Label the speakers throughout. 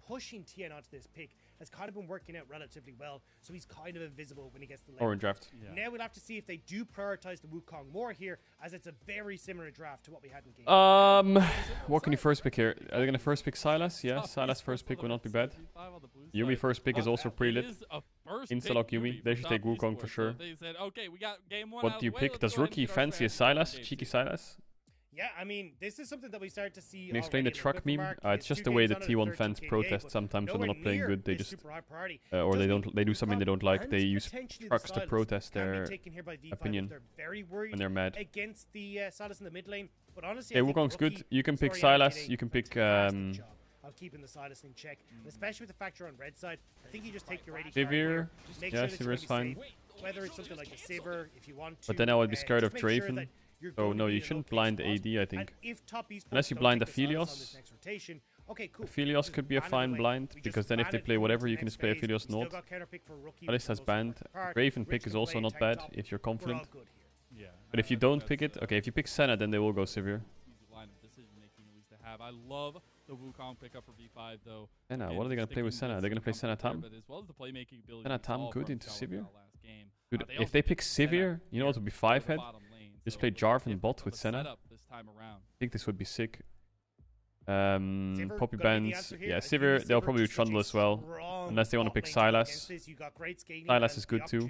Speaker 1: pushing Tien onto this pick has kind of been working out relatively well, so he's kind of invisible when he gets the lane.
Speaker 2: Or in draft.
Speaker 1: Yeah. Now we'll have to see if they do prioritize the Wukong more here, as it's a very similar draft to what we had in game.
Speaker 2: What can you first pick here? Are they going to first pick Sylas? Yeah, Sylas first pick will not be bad. Yuumi first pick is also pretty lit. Insta-lock Yuumi. They should take Wukong for sure. What do you pick? Does Rookie fancy a Sylas? Cheeky Sylas?
Speaker 1: Yeah, I mean, this is something that we start to see.
Speaker 2: Can you explain the truck meme? It's just the way the T1 fans protest sometimes when they're not playing good. They just, or they do something they don't like. They use trucks to protest their opinion when they're mad.
Speaker 1: Against the Sylas in the mid lane, but honestly,
Speaker 2: hey, Wukong's good. You can pick Sylas. You can pick.
Speaker 1: Of keeping the Sylas in check, and especially with the factor on red side, I think you just take your AD
Speaker 2: Sivir. Yeah, Sivir is fine.
Speaker 1: Whether it's something like a Sivir, if you want to.
Speaker 2: But then I would be scared of Draven. Oh no, you shouldn't blind AD, I think. Unless you blind Aphelios.
Speaker 1: Okay, cool.
Speaker 2: Aphelios could be a fine blind, because then if they play whatever, you can just play Aphelios Nord. Alice has banned. Draven pick is also not bad, if you're confident. But if you don't pick it, okay, if you pick Senna, then they will go Sivir.
Speaker 3: I love the Wukong pickup for V5 though.
Speaker 2: Senna, what are they going to play with Senna? They're going to play Senna Tam? Senna Tam good into Sivir? Dude, if they pick Sivir, you know what would be 5-head? Just play Jarvan bot with Senna. I think this would be sick. Poppy bands. Yeah, Sivir, they'll probably do Trundle as well. Unless they want to pick Sylas. Sylas is good too.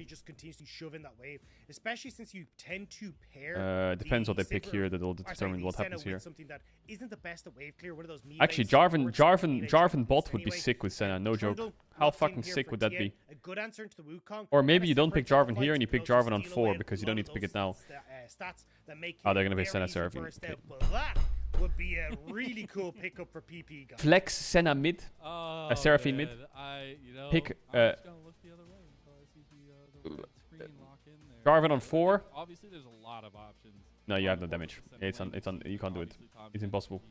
Speaker 1: Especially since you tend to pair.
Speaker 2: Depends what they pick here that will determine what happens here. Actually,
Speaker 1: Actually,
Speaker 2: Jarvan bot would be sick with Senna, no joke. How fucking sick would that be? Or maybe you don't pick Jarvan here and you pick Jarvan on 4 because you don't need to pick it now. Oh, they're gonna play Senna Seraphine. Okay.
Speaker 1: Would be a really cool pickup for PP guys.
Speaker 2: Flex Senna mid, Seraphine mid. Pick Jarvan on 4.
Speaker 3: Obviously, there's a lot of options.
Speaker 2: No, you have no damage. Yeah, it's on. You can't do it. It's impossible.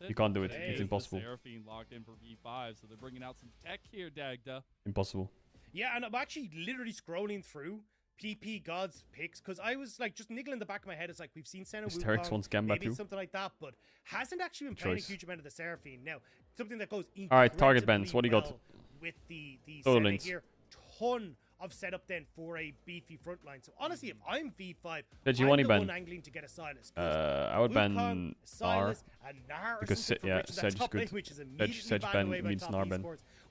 Speaker 2: You can't do it. It's impossible.
Speaker 3: Seraphine locked in for V5, so they're bringing out some tech here, Dagda.
Speaker 2: Impossible.
Speaker 1: Yeah, and I'm actually literally scrolling through PP God's picks because I was like just niggling the back of my head. It's like we've seen Senna,
Speaker 2: Wukong,
Speaker 1: wants
Speaker 2: Gamba
Speaker 1: maybe
Speaker 2: too.
Speaker 1: something like that, but hasn't actually been playing a huge amount of the Seraphine. Now, something that goes
Speaker 2: all right, target bands. What do you got?
Speaker 1: With the
Speaker 2: Solo
Speaker 1: Senna here, ton of setup then for a beefy front line. So honestly, if I'm V5, I'm the one angling to get a Sylas.
Speaker 2: I would ban Nar because Sedge is good. Sedge ban means Nar ban.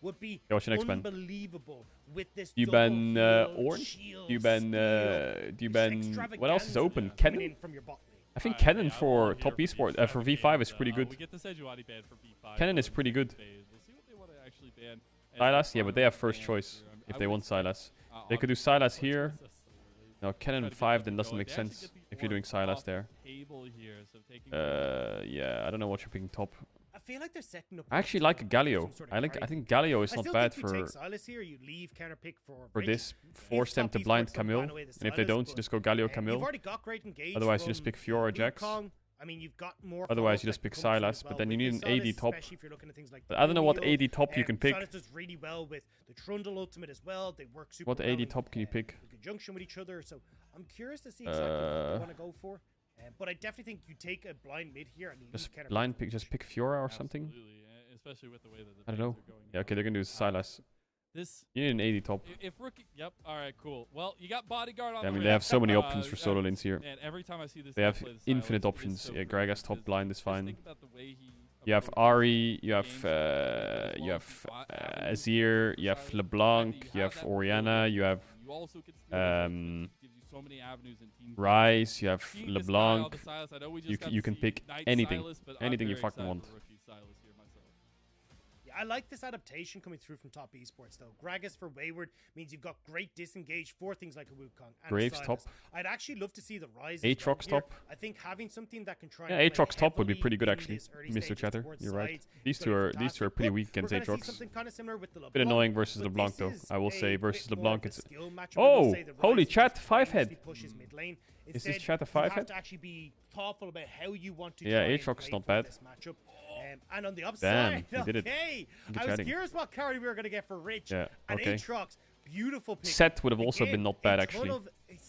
Speaker 1: Would be
Speaker 2: what's your next ban?
Speaker 1: Unbelievable with this.
Speaker 2: Do you ban Orange? Do you ban what else is open? Kennen? I think Kennen for top esport for V5 is pretty good. Kennen is pretty good. Sylas, yeah, but they have first choice if they want Sylas. They could do Sylas here. No, Kennen with 5 then doesn't make sense if you're doing Sylas there. Yeah, I don't know what you're picking top.
Speaker 1: I feel like they're setting up.
Speaker 2: I actually like Galio. I think Galio is not bad for this. Force them to blind Camille, and if they don't, you just go Galio Camille. Otherwise, you just pick Fiora or Jax.
Speaker 1: I mean, you've got more.
Speaker 2: Otherwise, you just pick Sylas, but then you need an AD top. But I don't know what AD top you can pick.
Speaker 1: Sylas does really well with the Trundle ultimate as well. They work super
Speaker 2: what
Speaker 1: well
Speaker 2: AD top can you pick?
Speaker 1: In conjunction with each other, so I'm curious to see exactly what you want to go for. But I definitely think you take a blind mid here and
Speaker 2: just blind pick, just pick Fiora or something.
Speaker 3: Especially with the way that
Speaker 2: I don't know. Yeah, okay, they're gonna do Sylas. You need an AD top.
Speaker 3: If rookie, yep. All right, cool. Well, you got bodyguard on.
Speaker 2: Yeah, I mean, they have so many options for solo lanes here.
Speaker 3: And every time I see this,
Speaker 2: they have infinite options. Yeah, Gragas top blind is fine. You have Ahri, you have Azir, you have LeBlanc, you have Orianna, you have Ryze, you have LeBlanc. You can pick anything you fucking want.
Speaker 1: I like this adaptation coming through from top esports though. Gragas for Wayward means you've got great disengage for things like a Wukong and
Speaker 2: Graves top.
Speaker 1: I'd actually love to see the Ryze.
Speaker 2: Aatrox top.
Speaker 1: I think having something that can try.
Speaker 2: Yeah, Aatrox top would be pretty good actually. Mr. Chatter, you're right. These two are pretty weak against Aatrox. Bit annoying versus LeBlanc though. I will say versus LeBlanc it's. Oh, holy chat, 5-head. Is this chat a 5-head? Yeah, Aatrox is not bad.
Speaker 1: And on the upside,
Speaker 2: damn, he did
Speaker 1: okay. I was curious what carry we were going to get for Rich.
Speaker 2: Yeah, okay.
Speaker 1: And Aatrox, beautiful pick.
Speaker 2: Set would have also been not bad actually.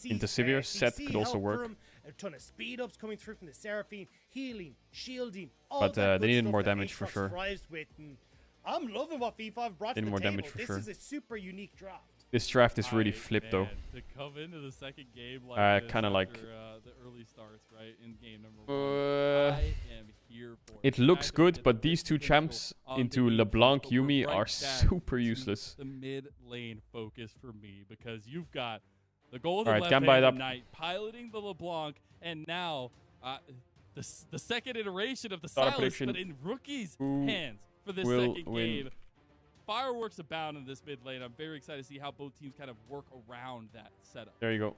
Speaker 2: Into Sivir, Set could also work.
Speaker 1: A ton of speed ups coming through from the Seraphine. healing, shielding, all
Speaker 2: But
Speaker 1: that
Speaker 2: they
Speaker 1: good
Speaker 2: needed
Speaker 1: stuff
Speaker 2: more
Speaker 1: that
Speaker 2: damage for
Speaker 1: Aatrox
Speaker 2: sure.
Speaker 1: thrives with, and I'm loving what V5 brought to the
Speaker 2: more
Speaker 1: table.
Speaker 2: damage for
Speaker 1: This
Speaker 2: sure.
Speaker 1: is a super unique draft.
Speaker 2: This draft is really flipped though.
Speaker 3: To come into the second game like this
Speaker 2: kind of like.
Speaker 3: after, the early starts, right, in game number 1. I am here for
Speaker 2: it looks good, but these two champs into LeBlanc, Yuumi are super useless.
Speaker 3: The mid lane focus for me, because you've got the golden left Knight piloting the LeBlanc, and now the second iteration of the Sylas, but in Rookie's hands for this second game. Fireworks abound in this mid lane. I'm very excited to see how both teams kind of work around that setup.
Speaker 2: There you go.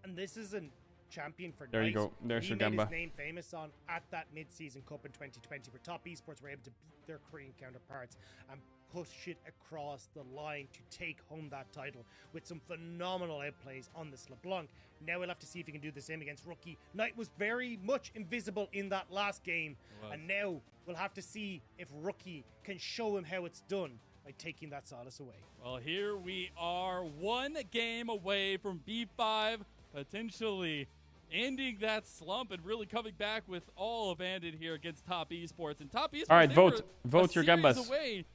Speaker 1: And this is a champion for
Speaker 2: There you go. There's
Speaker 1: he
Speaker 2: your
Speaker 1: made
Speaker 2: Gamba.
Speaker 1: his name famous on at that mid-season cup in 2020, where top esports were able to beat their Korean counterparts and push it across the line to take home that title with some phenomenal outplays on this LeBlanc. Now we'll have to see if he can do the same against Rookie. Knight was very much invisible in that last game, and now we'll have to see if Rookie can show him how it's done by taking that Sylas away.
Speaker 3: Well, here we are, one game away from B5 potentially ending that slump and really coming back with all abandoned here against Top Esports. And Top Esports,
Speaker 2: all right, vote your Gambas
Speaker 3: away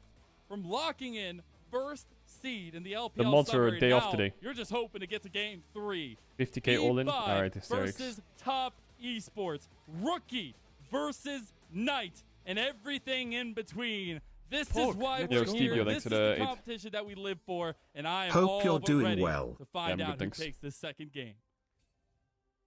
Speaker 3: from locking in first seed in the LPL
Speaker 2: The mods
Speaker 3: Summer.
Speaker 2: are a day off today.
Speaker 3: You're just hoping to get to game 3.
Speaker 2: 50k all in. All right,
Speaker 3: versus Top Esports. Rookie versus Knight and everything in between. This is why we're here. This is the competition that we live for, and I am all but ready to find out who takes this second game.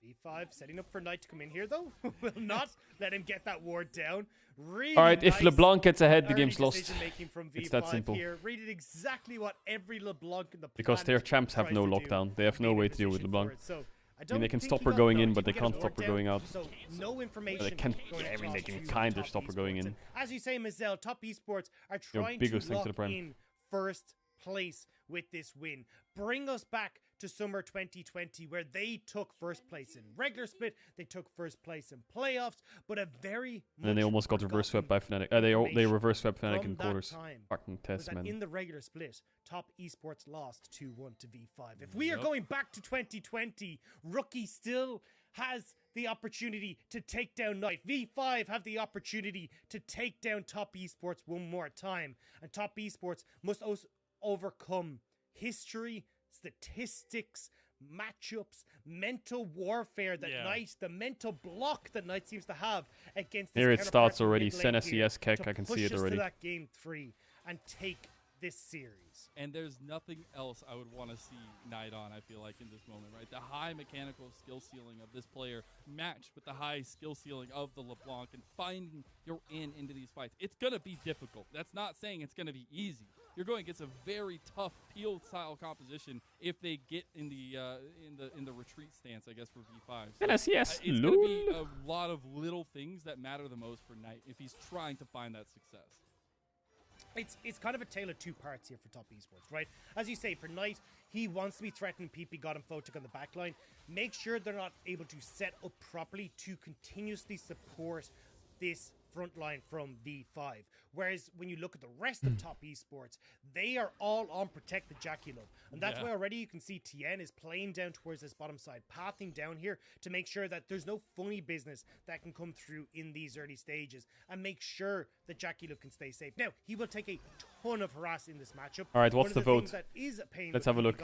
Speaker 1: V5 setting up for Knight to come in here, though. Will not let him get that ward down. Really
Speaker 2: all right,
Speaker 1: nice
Speaker 2: if LeBlanc gets ahead, the game's lost.
Speaker 1: From
Speaker 2: it's that simple.
Speaker 1: Here. Read it exactly what every LeBlanc in the
Speaker 2: because their champs have no lockdown. They have no way to deal with LeBlanc.
Speaker 1: So,
Speaker 2: I mean, they can stop her going in, but they can't stop her going out.
Speaker 1: So no information.
Speaker 2: They can kind of stop her going in.
Speaker 1: As you say, Mazel, Top Esports are trying to lock in first place with this win. Bring us back to Summer 2020, where they took first place in regular split, they took first place in playoffs, but a very
Speaker 2: and then they almost got reverse swept by Fnatic. They reverse swept Fnatic in quarters. Fucking TES, man.
Speaker 1: In the regular split, Top Esports lost 2-1 to V5. If we are going back to 2020, Rookie still has the opportunity to take down Knight. V5 have the opportunity to take down Top Esports one more time, and Top Esports must also overcome history, statistics, matchups, mental warfare that Knight, the mental block that Knight seems to have against this.
Speaker 2: Here it starts already. Sen SES Keck, I can see it already.
Speaker 1: To that game 3 and take this series.
Speaker 3: And there's nothing else I would want to see Knight on, I feel like, in this moment, right? The high mechanical skill ceiling of this player matched with the high skill ceiling of the LeBlanc, and finding your into these fights. It's going to be difficult. That's not saying it's going to be easy. You're going against a very tough peel style composition if they get in the retreat stance, I guess, for V5.
Speaker 2: So yes,
Speaker 3: it's going to be a lot of little things that matter the most for Knight if he's trying to find that success.
Speaker 1: It's kind of a tale of two parts here for Top Esports, right? As you say, for Knight, he wants to be threatening PP God and Photic on the backline. Make sure they're not able to set up properly to continuously support this front line from V5. Whereas when you look at the rest of Top Esports, they are all on protect the Jackie Love. And that's why already you can see TN is playing down towards this bottom side, pathing down here to make sure that there's no funny business that can come through in these early stages and make sure that Jackie Love can stay safe. Now, he will take a ton of harass in this matchup.
Speaker 2: All right, what's the vote? Let's have a look.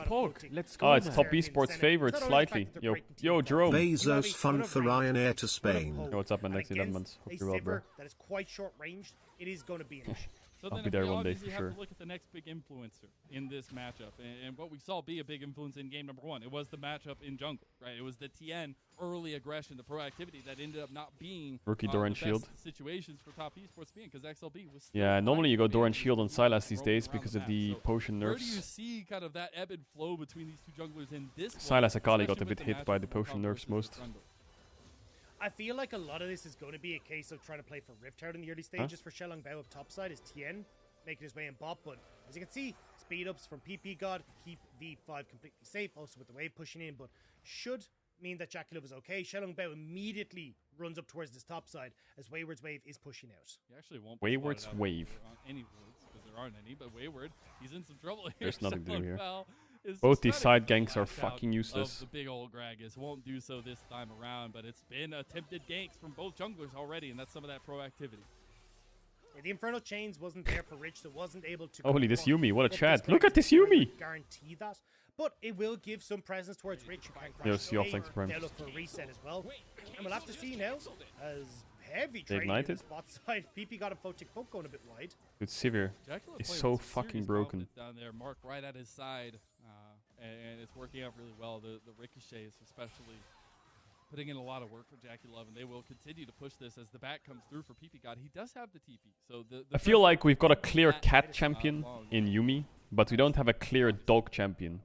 Speaker 4: Let's go.
Speaker 2: Oh, it's Top Esports favorite slightly. Yo, Jerome.
Speaker 4: Bezos fun for Ryanair to Spain.
Speaker 2: Yo, what's up, man? Next 11 months. Hope you're well, bro.
Speaker 1: That is quite short ranged. It is going to be an issue.
Speaker 3: So
Speaker 2: I'll
Speaker 3: then
Speaker 2: be there one day
Speaker 3: for
Speaker 2: sure.
Speaker 3: Have to look at the next big influencer in this matchup, and what we saw be a big influence in game number 1. It was the matchup in jungle, right? It was the TN early aggression, the proactivity that ended up not being
Speaker 2: Rookie Doran Shield
Speaker 3: situations for Top Esports being, because XLB was.
Speaker 2: Normally you go Doran Shield on Sylas these days because of the potion nerfs.
Speaker 3: Where do you see kind of that ebb and flow between these two junglers in this?
Speaker 2: Sylas Akali got a bit hit by the potion nerfs most.
Speaker 1: I feel like a lot of this is going to be a case of trying to play for Rift Tower in the early stages for Shelong Bao up topside as TN making his way in bot, but as you can see, speed ups from PP God keep V5 completely safe, also with the wave pushing in, but should mean that Jackie Love is okay. Shelong Bao immediately runs up towards this top side as Wayward's wave is pushing out.
Speaker 3: He actually won't
Speaker 2: Wayward's wave.
Speaker 3: any words, because there aren't any, but Wayward, he's in some trouble here.
Speaker 2: There's nothing to do here.
Speaker 3: is
Speaker 2: Both
Speaker 3: just
Speaker 2: these
Speaker 3: trying
Speaker 2: side
Speaker 3: to
Speaker 2: ganks are
Speaker 3: lash out
Speaker 2: fucking useless.
Speaker 3: of the big old Gragas. Won't do so this time around, but it's been attempted ganks from both junglers already, and that's some of that proactivity.
Speaker 1: Yeah, the Infernal Chains wasn't there for Rich, so wasn't able to.
Speaker 2: Holy, this Yumi, what a
Speaker 1: up
Speaker 2: chat.
Speaker 1: this
Speaker 2: Look at this Yumi!
Speaker 1: Guarantee that, but it will give some presence towards Rich. You can't
Speaker 2: Yo, see off, thanks, Prime.
Speaker 1: They'll look for a reset as well, and we'll have to see now as heavy
Speaker 2: They
Speaker 1: trading in the
Speaker 2: ignited?
Speaker 1: spot side. PP got a photic poke going a bit wide.
Speaker 2: Dude, Sivir
Speaker 3: Dracula
Speaker 2: is
Speaker 3: playing
Speaker 2: so
Speaker 3: with some
Speaker 2: fucking
Speaker 3: serious
Speaker 2: broken.
Speaker 3: confidence down there. Mark right at his side, and it's working out really well. The ricochets, especially, putting in a lot of work for Jackie Love, and they will continue to push this as the back comes through for PP God. He does have the TP, so the
Speaker 2: I feel like we've got a clear
Speaker 3: that
Speaker 2: cat
Speaker 3: is
Speaker 2: champion
Speaker 3: long.
Speaker 2: in Yumi, but we don't have a clear dog champion.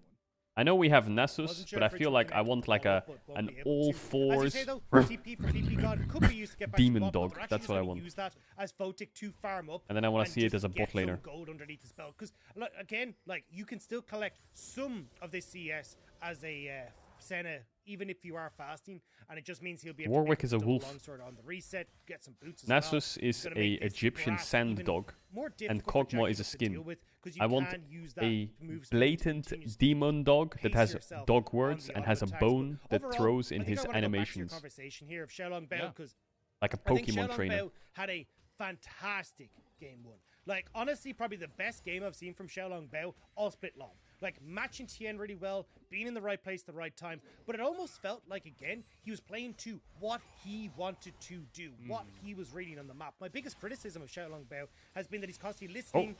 Speaker 2: I know we have Nasus,
Speaker 1: Wasn't sure
Speaker 2: but I
Speaker 1: if Rich
Speaker 2: feel
Speaker 1: would
Speaker 2: like I
Speaker 1: connect
Speaker 2: want
Speaker 1: with the
Speaker 2: like a
Speaker 1: follow-up, but won't
Speaker 2: an
Speaker 1: be able
Speaker 2: all
Speaker 1: to. As you
Speaker 2: fours
Speaker 1: say though, TP for PP God could be used to get back to
Speaker 2: demon
Speaker 1: the bot, but
Speaker 2: dog.
Speaker 1: they're actually
Speaker 2: That's
Speaker 1: just
Speaker 2: what I
Speaker 1: gonna
Speaker 2: want.
Speaker 1: Use that as photic to farm up,
Speaker 2: And then I want to see it
Speaker 1: just
Speaker 2: as a
Speaker 1: get
Speaker 2: bot laner.
Speaker 1: some gold underneath the spell, because again, like you can still collect some of this CS as a Senna, even if you are fasting, and it just means he'll be able
Speaker 2: Warwick
Speaker 1: to
Speaker 2: is a wolf.
Speaker 1: longsword on the reset, get some boots as
Speaker 2: Nasus
Speaker 1: well.
Speaker 2: is
Speaker 1: Gonna
Speaker 2: a
Speaker 1: make this
Speaker 2: Egyptian
Speaker 1: grasp
Speaker 2: sand
Speaker 1: even
Speaker 2: dog,
Speaker 1: more
Speaker 2: and
Speaker 1: difficult for
Speaker 2: Kog'Maw is a
Speaker 1: Jackie to
Speaker 2: skin.
Speaker 1: deal with, 'cause you
Speaker 2: I want
Speaker 1: can use that
Speaker 2: a
Speaker 1: move speed to
Speaker 2: blatant
Speaker 1: continuously
Speaker 2: demon dog that
Speaker 1: pace
Speaker 2: has
Speaker 1: yourself
Speaker 2: dog
Speaker 1: on
Speaker 2: words
Speaker 1: the
Speaker 2: and has a
Speaker 1: auto attacks,
Speaker 2: bone
Speaker 1: but
Speaker 2: that
Speaker 1: overall,
Speaker 2: throws
Speaker 1: I
Speaker 2: in
Speaker 1: think
Speaker 2: his
Speaker 1: I wanna go back to your
Speaker 2: animations.
Speaker 1: conversation here of Xiaolong Bao,
Speaker 3: Yeah.
Speaker 1: because
Speaker 2: Like a
Speaker 1: I think
Speaker 2: Pokemon
Speaker 1: Xiaolong
Speaker 2: trainer.
Speaker 1: Bao had a fantastic game one. Like, honestly, probably the best game I've seen from Xiaolong Bao all split long. Like, matching Tien really well, being in the right place at the right time. But it almost felt like, again, he was playing to what he wanted to do, what he was reading on the map. My biggest criticism of Xiaolong Bao has been that he's constantly listening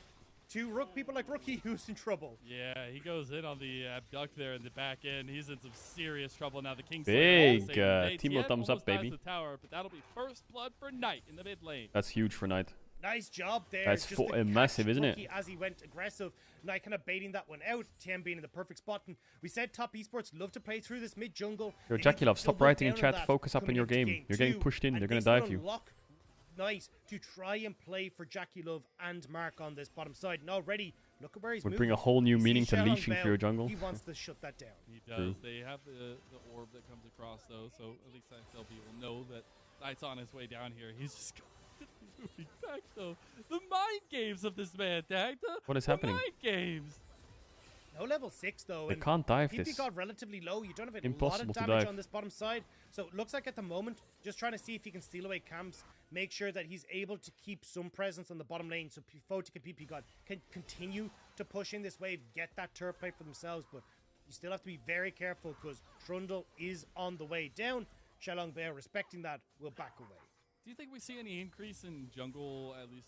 Speaker 1: to people like Rookie, who's in trouble.
Speaker 3: Yeah, he goes in on the abduct there in the back end. He's in some serious trouble now. The Kingslayer
Speaker 2: Big,
Speaker 3: all saving the day.
Speaker 2: Teemo
Speaker 3: Tien
Speaker 2: thumbs up,
Speaker 3: almost dies
Speaker 2: baby.
Speaker 3: The tower, but that'll be first blood for Knight in the mid lane.
Speaker 2: That's huge for Knight.
Speaker 1: Nice job there.
Speaker 2: That's
Speaker 1: Just the
Speaker 2: massive,
Speaker 1: catch
Speaker 2: isn't it?
Speaker 1: Rookie as he went aggressive. Knight kind of baiting that one out. Tien being in the perfect spot. And we said top esports love to play through this mid jungle.
Speaker 2: Yo,
Speaker 1: They
Speaker 2: Jackie
Speaker 1: need
Speaker 2: Love,
Speaker 1: to
Speaker 2: stop
Speaker 1: double
Speaker 2: writing in
Speaker 1: down on
Speaker 2: chat.
Speaker 1: that
Speaker 2: Focus up in
Speaker 1: coming
Speaker 2: your
Speaker 1: into
Speaker 2: game. You're getting
Speaker 1: two,
Speaker 2: pushed in.
Speaker 1: and
Speaker 2: They're gonna
Speaker 1: this will
Speaker 2: dive you.
Speaker 1: unlock Knight to try and play for Jackie Love and Mark on this bottom side. And already, look at where he's
Speaker 2: Would
Speaker 1: moving.
Speaker 2: bring a whole new
Speaker 1: You see
Speaker 2: meaning to
Speaker 1: Xiaolong
Speaker 2: leashing
Speaker 1: Bao,
Speaker 2: for your jungle.
Speaker 1: He wants to shut that down.
Speaker 3: He does.
Speaker 2: True.
Speaker 3: They have the orb that comes across, though, so at least XLB will know that Knight's on his way down here. He's just moving back, though. The mind games of this man, Dagda.
Speaker 2: What is
Speaker 3: The
Speaker 2: happening?
Speaker 3: mind games.
Speaker 1: No level 6 though.
Speaker 2: They
Speaker 1: and
Speaker 2: can't dive
Speaker 1: PP
Speaker 2: this.
Speaker 1: got relatively low. You don't have a lot
Speaker 2: Impossible
Speaker 1: of
Speaker 2: to
Speaker 1: damage
Speaker 2: dive.
Speaker 1: on this bottom side. So it looks like at the moment, just trying to see if he can steal away camps, make sure that he's able to keep some presence on the bottom lane so Photic and PP God can continue to push in this wave, get that turret play for themselves. But you still have to be very careful because Trundle is on the way down. Xiaolong Bao, respecting that, will back away.
Speaker 3: Do you think we see any increase in jungle, at least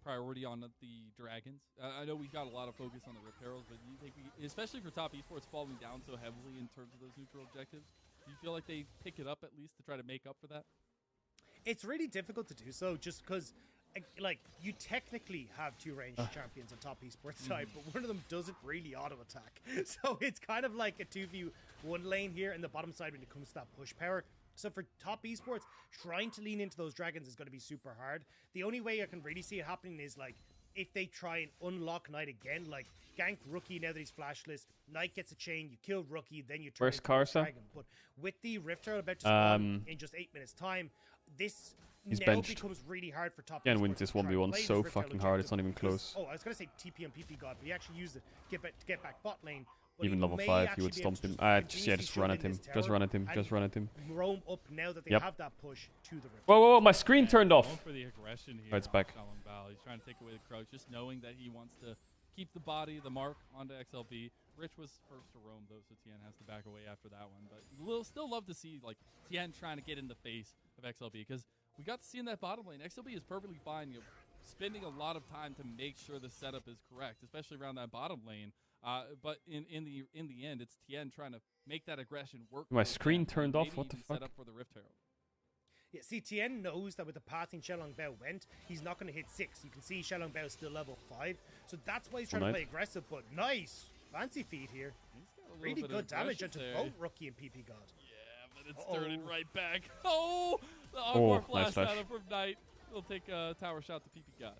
Speaker 3: priority on the dragons? I know we got a lot of focus on the Rip Heralds, but do you think we, especially for top esports falling down so heavily in terms of those neutral objectives, do you feel like they pick it up at least to try to make up for that?
Speaker 1: It's really difficult to do so just because, like, you technically have two ranged champions on top esports side, but one of them doesn't really auto attack. So it's kind of like a 2v1 lane here in the bottom side when it comes to that push power. So for top esports, trying to lean into those dragons is going to be super hard. The only way I can really see it happening is like if they try and unlock Knight again, like gank Rookie now that he's flashless, Knight gets a chain, you kill Rookie, then you turn
Speaker 2: Where's
Speaker 1: into a
Speaker 2: Karsa?
Speaker 1: dragon. But with the Rift Herald about to spawn in just 8 minutes time, this
Speaker 2: He's
Speaker 1: now
Speaker 2: benched.
Speaker 1: becomes really hard for top
Speaker 2: Can
Speaker 1: esports
Speaker 2: win
Speaker 1: to
Speaker 2: this
Speaker 1: try and
Speaker 2: 1v1
Speaker 1: play
Speaker 2: so
Speaker 1: this Rift Herald
Speaker 2: fucking hard, it's
Speaker 1: objective
Speaker 2: not even
Speaker 1: because-
Speaker 2: close.
Speaker 1: Oh, I was going to say TP on PP God, but he actually used it to get back bot lane. But
Speaker 2: Even
Speaker 1: he
Speaker 2: level
Speaker 1: may
Speaker 2: 5,
Speaker 1: actually
Speaker 2: you would
Speaker 1: be able
Speaker 2: stomp
Speaker 1: to
Speaker 2: him.
Speaker 1: continuously
Speaker 2: Just
Speaker 1: shove
Speaker 2: run
Speaker 1: in
Speaker 2: at him.
Speaker 1: this
Speaker 2: Just
Speaker 1: tower
Speaker 2: run at him.
Speaker 1: and
Speaker 2: Just run at him.
Speaker 1: roam up now that they
Speaker 2: Yep.
Speaker 1: have that push to the Rift.
Speaker 2: Whoa, whoa, whoa, my screen turned off.
Speaker 3: Going for the aggression here.
Speaker 2: Oh, it's
Speaker 3: on
Speaker 2: back.
Speaker 3: Xiaolong Bao. He's trying to take away the crouch, just knowing that he wants to keep the body, the mark onto XLB. Rich was first to roam though, so Tien has to back away after that one. But we'll still love to see like Tien trying to get in the face of XLB because we got to see in that bottom lane, XLB is perfectly fine. You know, spending a lot of time to make sure the setup is correct, especially around that bottom lane. But in the end, it's Tien trying to make that aggression work.
Speaker 2: My
Speaker 3: for
Speaker 2: screen
Speaker 3: him,
Speaker 2: turned
Speaker 3: maybe
Speaker 2: off, what the
Speaker 3: even set
Speaker 2: fuck?
Speaker 3: up for the Rift Herald.
Speaker 1: Yeah, see, Tien knows that with the pathing Xiaolong Bao went, he's not going to hit 6. You can see Xiaolong Bao is still level 5. So that's why he's trying to play aggressive, but nice. Fancy feed here.
Speaker 3: He's got a little
Speaker 1: Really
Speaker 3: bit of
Speaker 1: good damage
Speaker 3: aggression
Speaker 1: onto
Speaker 3: there.
Speaker 1: both Rookie and PP God.
Speaker 3: Yeah, but it's turning right back. Oh, the Encore
Speaker 2: Oh,
Speaker 3: flash
Speaker 2: nice
Speaker 3: out of from Knight. He'll take a tower shot to PP God.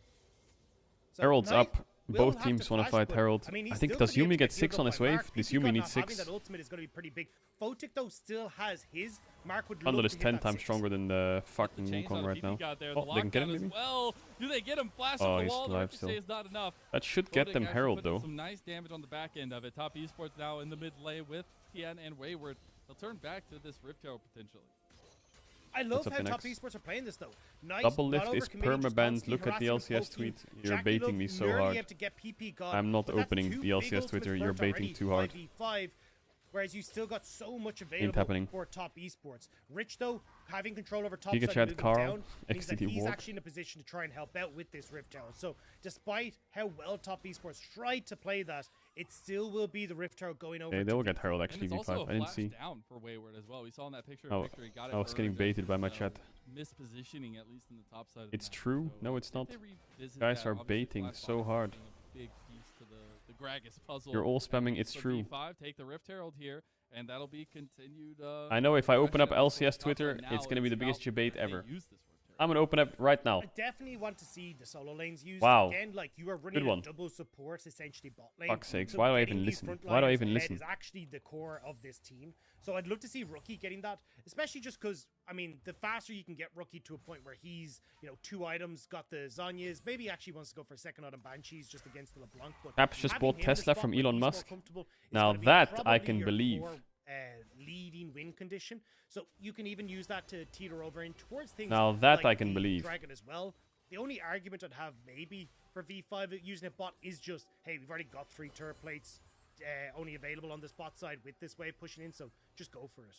Speaker 1: So
Speaker 2: Herald's
Speaker 1: Knight
Speaker 2: up.
Speaker 1: will
Speaker 2: both
Speaker 1: have
Speaker 2: teams
Speaker 1: to
Speaker 2: want to
Speaker 1: flash,
Speaker 2: fight
Speaker 1: but,
Speaker 2: Herald.
Speaker 1: I mean, he's
Speaker 2: I think
Speaker 1: still
Speaker 2: does
Speaker 1: gonna be able
Speaker 2: Yumi
Speaker 1: to
Speaker 2: get
Speaker 1: healed
Speaker 2: 6
Speaker 1: up
Speaker 2: on
Speaker 1: by
Speaker 2: his wave?
Speaker 1: Mark.
Speaker 2: This
Speaker 1: PP
Speaker 2: Yumi
Speaker 1: God
Speaker 2: needs
Speaker 1: not having
Speaker 2: 6.
Speaker 1: that ultimate is going to be pretty big. Photic though still has his. Mark would love
Speaker 2: Bundle
Speaker 1: to
Speaker 2: is
Speaker 1: hit
Speaker 2: 10
Speaker 1: that
Speaker 2: times
Speaker 1: 6.
Speaker 2: stronger than the fucking
Speaker 3: Chains
Speaker 2: Wukong
Speaker 3: on
Speaker 2: right now.
Speaker 3: PP there,
Speaker 2: Oh,
Speaker 3: the
Speaker 2: they can get him
Speaker 3: lockdown as
Speaker 2: maybe?
Speaker 3: well. Do they get him? Flash
Speaker 2: Oh,
Speaker 3: up the
Speaker 2: he's
Speaker 3: wall. The
Speaker 2: alive
Speaker 3: ricochet
Speaker 2: still.
Speaker 3: is not enough.
Speaker 2: That should get
Speaker 3: Photic
Speaker 2: them
Speaker 3: actually
Speaker 2: Herald
Speaker 3: put in
Speaker 2: though.
Speaker 3: some nice damage on the back end of it. Top Esports now in the mid lane with TN and Wayward. They'll turn back to this Rift Herald potentially.
Speaker 1: I love
Speaker 2: up
Speaker 1: how
Speaker 2: next?
Speaker 1: Top Esports are playing this though. Nice.
Speaker 2: Double
Speaker 1: not
Speaker 2: lift is
Speaker 1: overcommitting, just
Speaker 2: permabanned.
Speaker 1: constantly
Speaker 2: Look at the
Speaker 1: harassing and
Speaker 2: LCS tweet.
Speaker 1: poking.
Speaker 2: You're
Speaker 1: Jackie
Speaker 2: baiting
Speaker 1: Love
Speaker 2: me so
Speaker 1: nearly
Speaker 2: hard.
Speaker 1: able to get PP God,
Speaker 2: I'm not
Speaker 1: but that's
Speaker 2: opening
Speaker 1: two
Speaker 2: the
Speaker 1: big
Speaker 2: LCS Twitter.
Speaker 1: ultimates
Speaker 2: You're
Speaker 1: burnt
Speaker 2: baiting
Speaker 1: already,
Speaker 2: too hard.
Speaker 1: 5v5, whereas you still got so much available
Speaker 2: happening.
Speaker 1: for Top Esports. Rich though, having control over top
Speaker 2: Giga
Speaker 1: side
Speaker 2: Chat
Speaker 1: moving
Speaker 2: Carl,
Speaker 1: down means that
Speaker 2: XTT
Speaker 1: he's
Speaker 2: Warp.
Speaker 1: actually in a position to try and help out with this Rift Herald. So despite how well Top Esports tried to play that, it still will be the Rift Herald going over.
Speaker 2: Okay,
Speaker 1: to
Speaker 2: they'll get
Speaker 1: V5.
Speaker 2: Herald
Speaker 3: And
Speaker 2: actually
Speaker 3: it's also
Speaker 2: V5.
Speaker 3: a
Speaker 2: I didn't
Speaker 3: flash
Speaker 2: see.
Speaker 3: down for Wayward as well. We saw in that picture
Speaker 2: Oh,
Speaker 3: of victory. Got it
Speaker 2: I was getting
Speaker 3: earned,
Speaker 2: baited by my
Speaker 3: you know,
Speaker 2: chat.
Speaker 3: Mispositioning at least in the top side. Of
Speaker 2: It's
Speaker 3: the map.
Speaker 2: true.
Speaker 3: So
Speaker 2: No,
Speaker 3: I
Speaker 2: it's
Speaker 3: think
Speaker 2: not.
Speaker 3: they revisit
Speaker 2: Guys
Speaker 3: that.
Speaker 2: are
Speaker 3: Obviously,
Speaker 2: baiting
Speaker 3: Flash
Speaker 2: so
Speaker 3: Box
Speaker 2: hard.
Speaker 3: being a big piece to the Gragas puzzle.
Speaker 2: You're all spamming. It's
Speaker 3: So
Speaker 2: true.
Speaker 3: V5 take the Rift Herald here, and that'll be continued.
Speaker 2: I know if I open up
Speaker 3: pressure on
Speaker 2: LCS
Speaker 3: top
Speaker 2: Twitter,
Speaker 3: side.
Speaker 2: it's
Speaker 3: Now
Speaker 2: gonna be the biggest
Speaker 3: about
Speaker 2: debate
Speaker 3: where they
Speaker 2: ever.
Speaker 3: use this Rift Herald.
Speaker 2: I'm gonna open up right now.
Speaker 1: I definitely want to see the solo lanes used
Speaker 2: Wow.
Speaker 1: again. Like you are
Speaker 2: Good
Speaker 1: running
Speaker 2: one.
Speaker 1: a double support, essentially bot lane.
Speaker 2: Fuck's sakes,
Speaker 1: So
Speaker 2: why do I
Speaker 1: getting
Speaker 2: even
Speaker 1: these
Speaker 2: listen?
Speaker 1: front
Speaker 2: Why do I
Speaker 1: liners
Speaker 2: even
Speaker 1: ahead
Speaker 2: listen?
Speaker 1: Is actually the core of this team. So I'd love to see Rookie getting that, especially just because I mean, the faster you can get Rookie to a point where he's 2 items, got the Zanyas, maybe he actually wants to go for a second item Banshees just against the LeBlanc. But
Speaker 2: Apps just
Speaker 1: having
Speaker 2: bought
Speaker 1: him in the
Speaker 2: Tesla
Speaker 1: spot
Speaker 2: from
Speaker 1: where
Speaker 2: Elon
Speaker 1: he's more
Speaker 2: Musk.
Speaker 1: comfortable is
Speaker 2: Now
Speaker 1: gonna be
Speaker 2: that I
Speaker 1: probably
Speaker 2: can
Speaker 1: your
Speaker 2: believe.
Speaker 1: core, leading win condition. So you can even use that to teeter over in towards things.
Speaker 2: Now that
Speaker 1: like
Speaker 2: I can
Speaker 1: the
Speaker 2: believe.
Speaker 1: Dragon as well. The only argument I'd have maybe for V5 using a bot is just, hey, we've already got 3 turret plates only available on the spot side with this wave pushing in, so just go for it.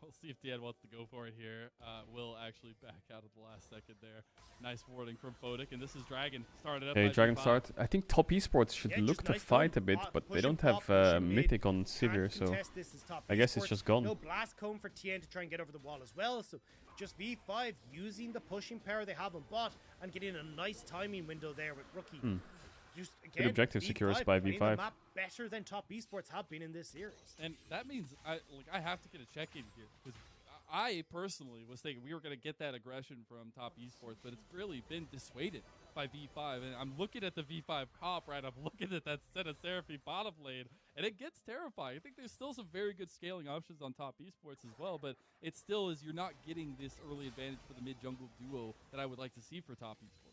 Speaker 3: We'll see if TED wants to go for it here. Will actually back out at the last second there. Nice warding from Photic, and this is Dragon. Started up
Speaker 2: Okay,
Speaker 3: by
Speaker 2: Dragon
Speaker 3: V5.
Speaker 2: start. I think Top Esports should
Speaker 1: Yeah,
Speaker 2: look
Speaker 1: just
Speaker 2: to
Speaker 1: nice
Speaker 2: fight
Speaker 1: going
Speaker 2: a bit,
Speaker 1: bot,
Speaker 2: but they
Speaker 1: pushing
Speaker 2: don't
Speaker 1: top,
Speaker 2: have
Speaker 1: pushing mid.
Speaker 2: Mythic on
Speaker 1: Can't
Speaker 2: Sivir, so
Speaker 1: contest this as Top
Speaker 2: I guess it's
Speaker 1: Esports.
Speaker 2: just gone.
Speaker 1: No blast cone for TN to try and get over the wall as well, so just V5 using the pushing power they have on bot and getting a nice timing window there with Rookie. Just again,
Speaker 2: objective secures
Speaker 1: V5
Speaker 2: by
Speaker 1: playing
Speaker 2: V5.
Speaker 1: the map better than Top Esports have been in this series.
Speaker 3: And that means I have to get a check in here because I personally was thinking we were going to get that aggression from Top Esports, but it's really been dissuaded by V5. And I'm looking at the V5 comp, right? I'm looking at that set of Seraphine bottom lane, and it gets terrifying. I think there's still some very good scaling options on Top Esports as well, but it still is you're not getting this early advantage for the mid-jungle duo that I would like to see for Top Esports.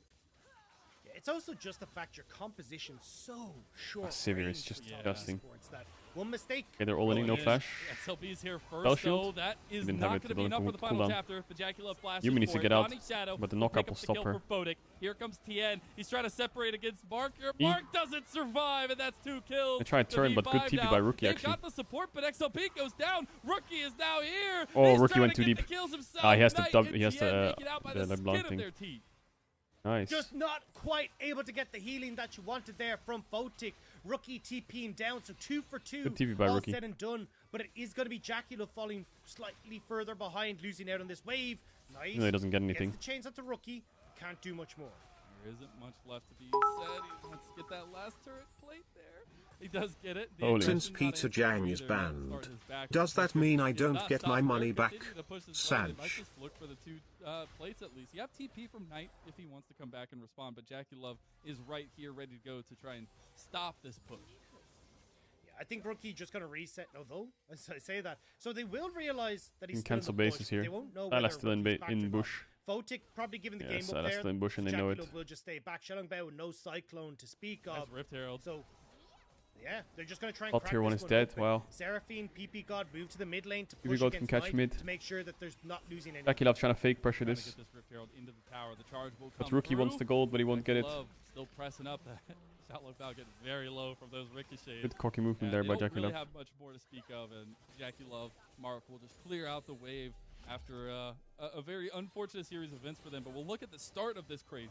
Speaker 1: It's also just the fact your composition's so short.
Speaker 2: Sivir is
Speaker 1: range
Speaker 2: just
Speaker 1: for Top
Speaker 2: disgusting.
Speaker 1: Esports that one mistake.
Speaker 2: Okay, they're all in, no
Speaker 3: And
Speaker 2: flash.
Speaker 3: XLB's here
Speaker 2: Spell
Speaker 3: first,
Speaker 2: shield?
Speaker 3: though. That is
Speaker 2: Didn't
Speaker 3: not
Speaker 2: have it,
Speaker 3: going to be
Speaker 2: don't
Speaker 3: enough for the final
Speaker 2: cooldown.
Speaker 3: chapter. But Jackie Love flashes
Speaker 2: Yumi needs
Speaker 3: for
Speaker 2: to get
Speaker 3: it.
Speaker 2: out,
Speaker 3: Donnie Shadow
Speaker 2: but the
Speaker 3: will
Speaker 2: knockup
Speaker 3: pick
Speaker 2: will
Speaker 3: up the
Speaker 2: stop
Speaker 3: kill
Speaker 2: her.
Speaker 3: for Photic. Here comes TN. He's trying to separate against Mark.
Speaker 2: E.
Speaker 3: Mark doesn't survive, and that's 2 kills.
Speaker 2: They tried turn, but good
Speaker 3: V5
Speaker 2: TP
Speaker 3: now.
Speaker 2: by Rookie,
Speaker 3: They've
Speaker 2: actually.
Speaker 3: got the support, but XLB goes down. Rookie is now here.
Speaker 2: Oh,
Speaker 3: He's
Speaker 2: Rookie
Speaker 3: trying
Speaker 2: went
Speaker 3: to
Speaker 2: too
Speaker 3: get
Speaker 2: deep.
Speaker 3: the kills himself.
Speaker 2: Ah, he has the
Speaker 3: Knight
Speaker 2: dub-
Speaker 3: and
Speaker 2: he has
Speaker 3: TN
Speaker 2: the,
Speaker 3: make it out by
Speaker 2: the
Speaker 3: the
Speaker 2: LeBlanc
Speaker 3: skin of
Speaker 2: thing.
Speaker 3: their teeth.
Speaker 2: Nice.
Speaker 1: Just not quite able to get the healing that you wanted there from Photic. Rookie TPing down, so 2 for 2.
Speaker 2: Good TP by
Speaker 1: all
Speaker 2: Rookie.
Speaker 1: said and done, but it is going to be Jackie Love falling slightly further behind, losing out on this wave. Nice.
Speaker 2: No, he doesn't get anything.
Speaker 1: Gets the chains up to Rookie. Can't do much more.
Speaker 3: There isn't much left to be said. He wants to get that last turret plate there. He does get it. The
Speaker 2: Holy.
Speaker 4: Since
Speaker 3: aggression's not
Speaker 4: Peter
Speaker 3: able to
Speaker 4: Jang
Speaker 3: either
Speaker 4: is
Speaker 3: start
Speaker 4: banned,
Speaker 3: his back
Speaker 4: does that
Speaker 3: push.
Speaker 4: mean I
Speaker 3: He does
Speaker 4: don't
Speaker 3: not
Speaker 4: get
Speaker 3: stop
Speaker 4: my
Speaker 3: there.
Speaker 4: money back?
Speaker 3: Continue to push his
Speaker 4: Sad.
Speaker 3: line. He might just look for the 2 plates at least. You have TP from Knight if he wants to come back and respond, but Jackie Love is right here ready to go to try and stop this push.
Speaker 1: Yeah, I think Rookie just going to reset. No, though, as I say that. So they will realize that he's
Speaker 2: Can
Speaker 1: still in
Speaker 2: cancel
Speaker 1: the
Speaker 2: bases
Speaker 1: bush.
Speaker 2: here.
Speaker 1: They won't know
Speaker 2: Sylas
Speaker 1: whether
Speaker 2: still in,
Speaker 1: Rookie's back or
Speaker 2: in
Speaker 1: not.
Speaker 2: bush.
Speaker 1: Photic probably giving the
Speaker 2: Yeah,
Speaker 1: game
Speaker 2: Sylas
Speaker 1: up there.
Speaker 2: still in bush and they
Speaker 1: Jackie
Speaker 2: know it.
Speaker 1: Love will just stay back. Shelongbow with no Cyclone to speak of.
Speaker 3: That's Rift Herald.
Speaker 1: So, yeah, they're just going to try and
Speaker 2: Top
Speaker 1: crack
Speaker 2: tier 1
Speaker 1: this
Speaker 2: is dead.
Speaker 1: open.
Speaker 2: Wow.
Speaker 1: Seraphine, PP God move to the mid lane to
Speaker 2: PP
Speaker 1: push
Speaker 2: God can
Speaker 1: against
Speaker 2: catch
Speaker 1: Knight
Speaker 2: mid.
Speaker 1: to make sure that there's not losing any.
Speaker 2: Jackie Love trying to fake pressure
Speaker 3: Trying to
Speaker 2: this.
Speaker 3: get this Rift Herald into the tower. The charge will
Speaker 2: But
Speaker 3: come
Speaker 2: Rookie
Speaker 3: through.
Speaker 2: wants the gold, but he won't get it.
Speaker 3: Love still pressing up. Shot look now getting very low from those ricochets.
Speaker 2: Good cocky movement
Speaker 3: And
Speaker 2: there
Speaker 3: they
Speaker 2: by
Speaker 3: don't
Speaker 2: Jackie
Speaker 3: really
Speaker 2: Love.
Speaker 3: have much more to speak of, and Jackie Love, Mark will just clear out the wave after a very unfortunate series of events for them. But we'll look at the start of this crazy.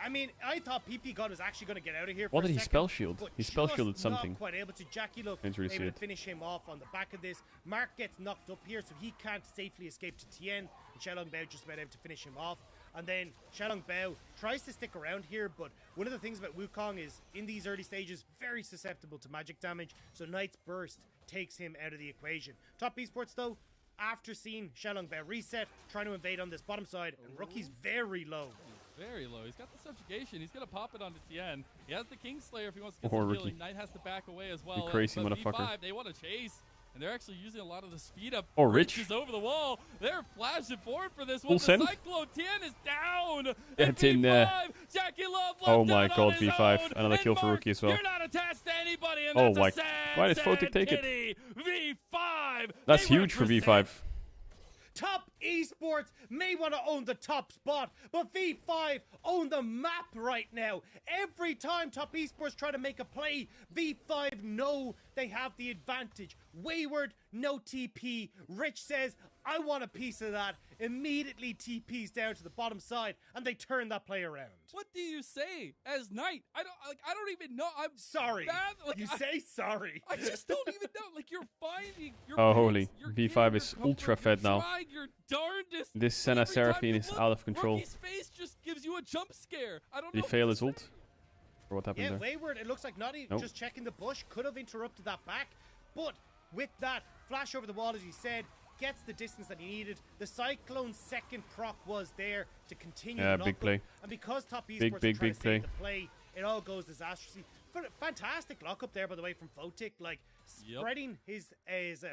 Speaker 1: I mean, I thought PP God was actually going to get out of here.
Speaker 2: What
Speaker 1: for
Speaker 2: did
Speaker 1: a
Speaker 2: he
Speaker 1: second,
Speaker 2: spell shield?
Speaker 1: but
Speaker 2: He spell
Speaker 1: just
Speaker 2: shielded something.
Speaker 1: Not quite able to. Jackie Love
Speaker 2: Can't really see
Speaker 1: able
Speaker 2: it.
Speaker 1: to finish him off on the back of this. Mark gets knocked up here, so he can't safely escape to Tien. And Shelongbow just about able to finish him off. And then Shelongbow tries to stick around here, but one of the things about Wukong is in these early stages very susceptible to magic damage. So Knight's Burst takes him out of the equation. Top Esports though, after seeing Shelongbow reset, trying to invade on this bottom side, and Rookie's very low.
Speaker 3: Very low. He's got the subjugation. He's going to pop it onto Tien. He has the Kingslayer if he wants to get
Speaker 2: Or
Speaker 3: some
Speaker 2: Ricky.
Speaker 3: healing. Knight has to back away as well.
Speaker 2: You crazy
Speaker 3: but
Speaker 2: motherfucker.
Speaker 3: V5, they want to chase. And they're actually using a lot of the speed up.
Speaker 2: Oh, Rich
Speaker 3: is over the wall. They're flashing forward for this
Speaker 2: Full
Speaker 3: one.
Speaker 2: send?
Speaker 3: The Cyclone Tien is down.
Speaker 2: Yeah,
Speaker 3: And
Speaker 2: it's in,
Speaker 3: V5, Jackie Love
Speaker 2: oh
Speaker 3: left
Speaker 2: my
Speaker 3: out
Speaker 2: god,
Speaker 3: on his
Speaker 2: V5.
Speaker 3: own.
Speaker 2: Another
Speaker 3: And
Speaker 2: kill for
Speaker 3: Mark,
Speaker 2: Rookie as well.
Speaker 3: You're not attached to anybody. And
Speaker 2: Oh
Speaker 3: that's
Speaker 2: my-
Speaker 3: a sad,
Speaker 2: why did Photic
Speaker 3: sad
Speaker 2: take it?
Speaker 3: kitty. V5.
Speaker 2: That's
Speaker 3: they
Speaker 2: huge for
Speaker 3: represent.
Speaker 2: V5.
Speaker 1: Top Esports may want to own the top spot, but V5 own the map right now. Every time Top Esports try to make a play, V5 know they have the advantage. Wayward, no TP. Rich says, I want a piece of that. Immediately TPs down to the bottom side, and they turn that play around.
Speaker 3: What do you say as Knight? I don't even know. I'm
Speaker 1: Sorry.
Speaker 3: bad. Like,
Speaker 1: You say sorry.
Speaker 3: I just don't even know. Like, you're finding your
Speaker 2: Oh,
Speaker 3: pace,
Speaker 2: holy.
Speaker 3: you're
Speaker 2: V5
Speaker 3: getting
Speaker 2: is
Speaker 3: your
Speaker 2: ultra
Speaker 3: comfort,
Speaker 2: fed
Speaker 3: you're
Speaker 2: now.
Speaker 3: trying your darndest.
Speaker 2: This Senna
Speaker 3: Every time
Speaker 2: Seraphine
Speaker 3: you
Speaker 2: is
Speaker 3: look,
Speaker 2: out of control.
Speaker 3: Rookie's face just gives you a jump scare. I don't
Speaker 2: Did
Speaker 3: know.
Speaker 2: he fail his ult? Or what happened
Speaker 1: Yeah,
Speaker 2: there?
Speaker 1: Wayward, it looks like Nutty
Speaker 2: Nope.
Speaker 1: just checking the bush, could have interrupted that back, but with that flash over the wall, as you said, gets the distance that he needed. The Cyclone's second proc was there to continue
Speaker 2: Yeah,
Speaker 1: the
Speaker 2: big
Speaker 1: knock-up,
Speaker 2: play.
Speaker 1: and because Top Esports
Speaker 2: Big,
Speaker 1: are
Speaker 2: big,
Speaker 1: trying
Speaker 2: big
Speaker 1: to
Speaker 2: play.
Speaker 1: save the play, it all goes disastrously. But fantastic lockup there, by the way, from Photic, like spreading his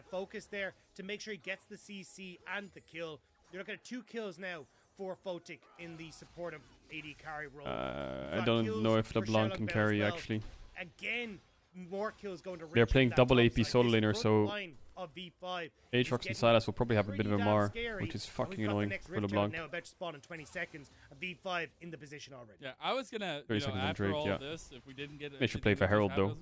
Speaker 1: focus there to make sure he gets the CC and the kill. You're looking at 2 kills now for Photic in the supportive AD carry role.
Speaker 2: I
Speaker 1: Got
Speaker 2: don't
Speaker 1: kills
Speaker 2: know if
Speaker 1: for
Speaker 2: LeBlanc
Speaker 1: Sherlock
Speaker 2: can
Speaker 1: Bell as
Speaker 2: carry,
Speaker 1: well.
Speaker 2: actually.
Speaker 1: Again, more kills going to Rich.
Speaker 2: They're playing
Speaker 1: with that
Speaker 2: double
Speaker 1: top
Speaker 2: AP
Speaker 1: side.
Speaker 2: solo
Speaker 1: This
Speaker 2: laner,
Speaker 1: front
Speaker 2: so
Speaker 1: line of V5
Speaker 2: Aatrox
Speaker 1: is
Speaker 2: and
Speaker 1: getting
Speaker 2: Silas will probably have a bit of a
Speaker 1: pretty damn
Speaker 2: mar,
Speaker 1: scary.
Speaker 2: which is
Speaker 1: And
Speaker 2: fucking
Speaker 1: we've got the
Speaker 2: annoying
Speaker 1: next
Speaker 2: for
Speaker 1: Rift
Speaker 2: LeBlanc.
Speaker 1: Now about to spawn in 20 seconds. And V5 in the position already.
Speaker 3: Yeah, I was gonna,
Speaker 2: 30
Speaker 3: you know,
Speaker 2: seconds on
Speaker 3: after
Speaker 2: Drake,
Speaker 3: all
Speaker 2: yeah.
Speaker 3: of this, if we didn't get it,
Speaker 2: They should play for Herald, though.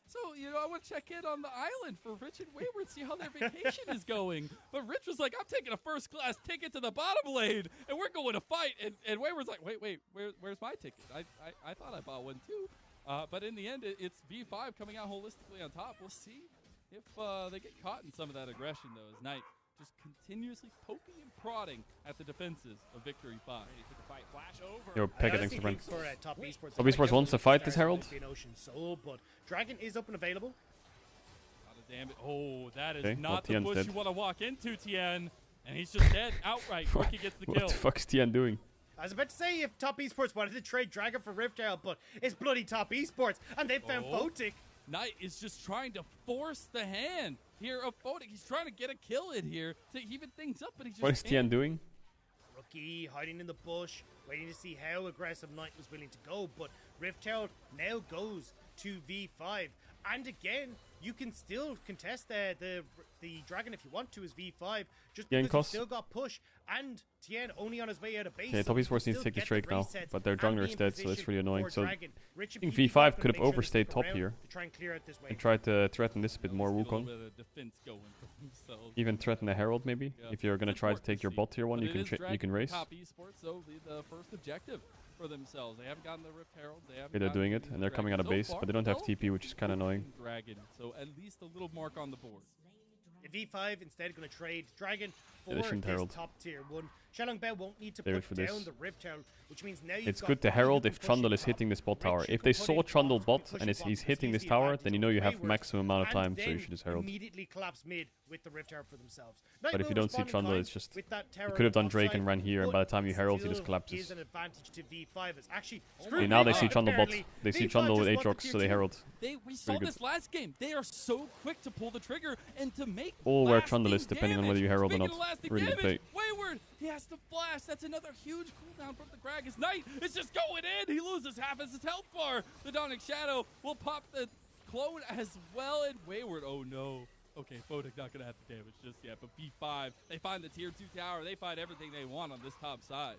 Speaker 3: So, you know, I want to check in on the island for Rich and Wayward, see how their vacation is going. But Rich was like, I'm taking a first-class ticket to the bottom lane, and we're going to fight. And Wayward's like, wait, where's my ticket? I thought I bought one, too. But in the end, it's V5 coming out holistically on top. We'll see if they get caught in some of that aggression, though, as Knight just continuously poking and prodding at the defenses of Victory 5.
Speaker 2: Yo, Peg
Speaker 1: I
Speaker 2: against
Speaker 1: honestly
Speaker 2: the front.
Speaker 1: think for Top Esports,
Speaker 2: Top Esports wants to fight this Herald?
Speaker 1: Ocean Soul, but Dragon is up and available.
Speaker 3: Lot of damage. Oh, that is
Speaker 2: Okay,
Speaker 3: not
Speaker 2: well,
Speaker 3: the
Speaker 2: Tien's
Speaker 3: bush
Speaker 2: dead.
Speaker 3: you want to walk into, Tien. And he's just dead outright. Rookie gets the
Speaker 2: What
Speaker 3: kill.
Speaker 2: the fuck is Tian doing?
Speaker 1: I was about to say if Top Esports wanted to trade Dragon for Rift Herald, but it's bloody Top Esports, and they found
Speaker 3: Oh.
Speaker 1: Photic.
Speaker 3: Knight is just trying to force the hand here of Photic. He's trying to get a kill in here to even things up, but he just
Speaker 2: What is Tian
Speaker 3: can't.
Speaker 2: doing?
Speaker 1: Rookie hiding in the bush, waiting to see how aggressive Knight was willing to go, but Rift Herald now goes to V5. And again, you can still contest the Dragon if you want to as V5, just
Speaker 2: Tien
Speaker 1: because you
Speaker 2: cost.
Speaker 1: still got push, and Tien only on his way out of base.
Speaker 2: Okay,
Speaker 1: so
Speaker 2: Top
Speaker 1: he can
Speaker 2: Esports needs to
Speaker 1: still
Speaker 2: take this
Speaker 1: get
Speaker 2: Drake
Speaker 1: the
Speaker 2: now,
Speaker 1: resets
Speaker 2: but their
Speaker 1: and
Speaker 2: jungler
Speaker 1: be
Speaker 2: is
Speaker 1: in
Speaker 2: dead, so that's
Speaker 1: position
Speaker 2: really annoying.
Speaker 1: for
Speaker 2: So
Speaker 1: Dragon. Rich
Speaker 2: I think
Speaker 1: and
Speaker 2: V5
Speaker 1: gonna
Speaker 2: could have
Speaker 1: make sure they
Speaker 2: overstayed
Speaker 1: stick
Speaker 2: top
Speaker 1: around
Speaker 2: here
Speaker 1: to try and clear out this
Speaker 2: and
Speaker 1: wave.
Speaker 2: tried to threaten this a bit
Speaker 3: At
Speaker 2: more,
Speaker 3: least get a
Speaker 2: Wukong.
Speaker 3: little bit of defense going for themselves.
Speaker 2: Even threaten the Herald, maybe.
Speaker 3: Yeah,
Speaker 2: If you're gonna
Speaker 3: it's
Speaker 2: try to
Speaker 3: important
Speaker 2: take your
Speaker 3: see.
Speaker 2: bot tier one,
Speaker 3: But
Speaker 2: you
Speaker 3: it
Speaker 2: can
Speaker 3: is
Speaker 2: you can
Speaker 3: Dragon
Speaker 2: race.
Speaker 3: Top Esports, so the first objective for themselves. They haven't gotten the Rift Herald. They haven't
Speaker 2: Okay, they're
Speaker 3: gotten
Speaker 2: doing
Speaker 3: the
Speaker 2: it, and they're
Speaker 3: Dragon
Speaker 2: coming out of
Speaker 3: so
Speaker 2: base,
Speaker 3: far.
Speaker 2: but they don't have
Speaker 3: Well,
Speaker 2: TP, which is kind of annoying.
Speaker 3: Dragon, so at least a little mark on the board.
Speaker 1: V5 instead going to trade Dragon for
Speaker 2: Yeah, they shouldn't
Speaker 1: his
Speaker 2: Herald.
Speaker 1: top tier 1. Shenlong Bell won't need to
Speaker 2: Save it
Speaker 1: put
Speaker 2: for
Speaker 1: down
Speaker 2: this.
Speaker 1: the Rift Herald, which means now you've
Speaker 2: It's
Speaker 1: got
Speaker 2: good to
Speaker 1: Bobby who
Speaker 2: Herald
Speaker 1: can
Speaker 2: if
Speaker 1: push
Speaker 2: Trundle
Speaker 1: in
Speaker 2: is
Speaker 1: top.
Speaker 2: hitting this bot
Speaker 1: Rich,
Speaker 2: tower.
Speaker 1: you
Speaker 2: If
Speaker 1: can
Speaker 2: they
Speaker 1: put
Speaker 2: saw
Speaker 1: in
Speaker 2: Trundle
Speaker 1: bots,
Speaker 2: bot
Speaker 1: push
Speaker 2: and
Speaker 1: in
Speaker 2: he's
Speaker 1: bots,
Speaker 2: hitting
Speaker 1: seize
Speaker 2: this
Speaker 1: the
Speaker 2: tower,
Speaker 1: advantage
Speaker 2: then you
Speaker 1: with
Speaker 2: know you have
Speaker 1: Wayward,
Speaker 2: maximum amount of
Speaker 1: and
Speaker 2: time, so you
Speaker 1: then
Speaker 2: should just Herald.
Speaker 1: immediately collapse mid with the Rift Herald for themselves.
Speaker 2: But if
Speaker 1: Knight
Speaker 2: you
Speaker 1: will
Speaker 2: don't see
Speaker 1: respond in
Speaker 2: Trundle,
Speaker 1: kind
Speaker 2: it's just
Speaker 1: with that
Speaker 2: you
Speaker 1: tower
Speaker 2: could have
Speaker 1: on
Speaker 2: done
Speaker 1: the
Speaker 2: Drake
Speaker 1: top
Speaker 2: and
Speaker 1: side,
Speaker 2: ran here, and
Speaker 1: but
Speaker 2: by the time you Herald, he
Speaker 1: still
Speaker 2: just collapses.
Speaker 1: is an advantage to V5. It's actually
Speaker 2: Okay, now they see
Speaker 1: V5
Speaker 2: Trundle bot.
Speaker 1: apparently.
Speaker 2: They see
Speaker 1: V5
Speaker 2: Trundle with
Speaker 1: just wants
Speaker 2: Aatrox,
Speaker 1: the
Speaker 2: so they
Speaker 1: tier 2.
Speaker 2: Herald.
Speaker 3: We saw
Speaker 2: good.
Speaker 3: this last game. They are so quick to pull the trigger and to make
Speaker 2: All where
Speaker 3: lasting
Speaker 2: Trundle is, depending on whether you
Speaker 3: damage.
Speaker 2: Herald or
Speaker 3: Speaking
Speaker 2: not.
Speaker 3: of lasting
Speaker 2: Really good
Speaker 3: damage,
Speaker 2: play.
Speaker 3: Wayward, he has to flash. That's another huge cooldown from the Gragas Knight. It's just going in. He loses half his health bar. The Dawning Shadow will pop the clone as well, and Wayward, oh no. Okay, Photic not going to have the damage just yet, but B5, they find the tier 2 tower. They find everything they want on this top side.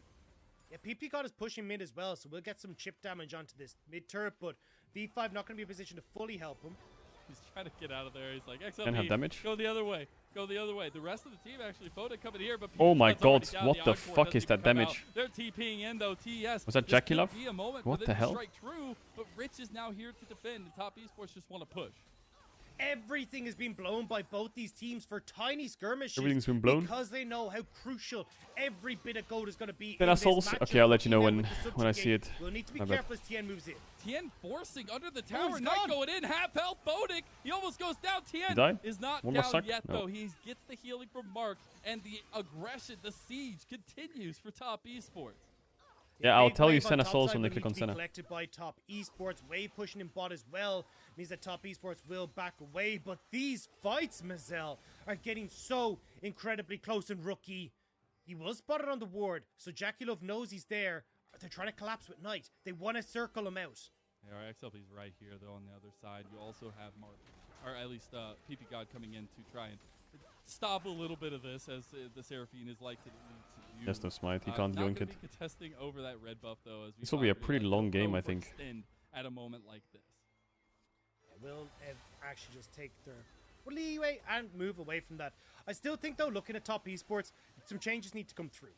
Speaker 1: Yeah, PP God is pushing mid as well, so we'll get some chip damage onto this mid turret, but V5 not going to be in a position to fully help him.
Speaker 3: He's trying to get out of there. He's like, XLB,
Speaker 2: Can have damage.
Speaker 3: go the other way. Go the other way. The rest of the team actually, Photic coming here, but
Speaker 2: Oh my
Speaker 3: P-God's already
Speaker 2: god,
Speaker 3: down.
Speaker 2: what the
Speaker 3: Encore
Speaker 2: fuck
Speaker 3: doesn't
Speaker 2: is that
Speaker 3: even come out.
Speaker 2: damage?
Speaker 3: They're TPing in though. TES.
Speaker 2: Was that
Speaker 3: This
Speaker 2: Jackie
Speaker 3: could
Speaker 2: Love?
Speaker 3: be a moment
Speaker 2: What
Speaker 3: for
Speaker 2: the
Speaker 3: them to
Speaker 2: hell?
Speaker 3: strike true, but Rich is now here to defend. The top esports just want to push.
Speaker 1: Everything has been blown by both these teams for tiny skirmishes.
Speaker 2: Everything's been blown?
Speaker 1: because they know how crucial every bit of gold is going to be.
Speaker 2: Then
Speaker 1: in
Speaker 2: assholes?
Speaker 1: this matchup.
Speaker 2: Okay, I'll let you know
Speaker 1: Tien
Speaker 2: when-
Speaker 1: with the
Speaker 2: when I see
Speaker 1: subjugate.
Speaker 2: it.
Speaker 1: We'll need to be
Speaker 2: My bad.
Speaker 1: careful as Tien moves in.
Speaker 3: Tien forcing under the tower.
Speaker 1: he's
Speaker 3: Knight
Speaker 1: gone.
Speaker 3: going in. Half health. Photic. He almost goes down. Tien
Speaker 2: He died?
Speaker 3: is not
Speaker 2: One more
Speaker 3: down
Speaker 2: suck?
Speaker 3: yet
Speaker 2: No.
Speaker 3: though. He gets the healing from Mark, and the aggression, the siege continues for top esports.
Speaker 2: Yeah, I'll
Speaker 1: Wave
Speaker 2: tell you
Speaker 1: on
Speaker 2: Senna
Speaker 1: top
Speaker 2: souls
Speaker 1: side
Speaker 2: when they
Speaker 1: will
Speaker 2: click
Speaker 1: need
Speaker 2: on
Speaker 1: to be
Speaker 2: Senna.
Speaker 1: collected by top esports. Wave pushing in bot as well means that top esports will back away. But these fights, Mazel, are getting so incredibly close. And Rookie, he was spotted on the ward, so Jackie Love knows he's there. They're trying to collapse with Knight. They want to circle him out.
Speaker 3: Yeah, our XLB's right here, though, on the other side. You also have Mark, or at least PP God coming in to try and stop a little bit of this, as the Seraphine is like to do.
Speaker 2: There's no smite. He can't yoink it.
Speaker 3: Not contesting over that red buff, though. As
Speaker 2: This will be a pretty long game, I think.
Speaker 3: At a moment like this.
Speaker 1: Will actually just take their leeway and move away from that. I still think, though, looking at top esports, some changes need to come through.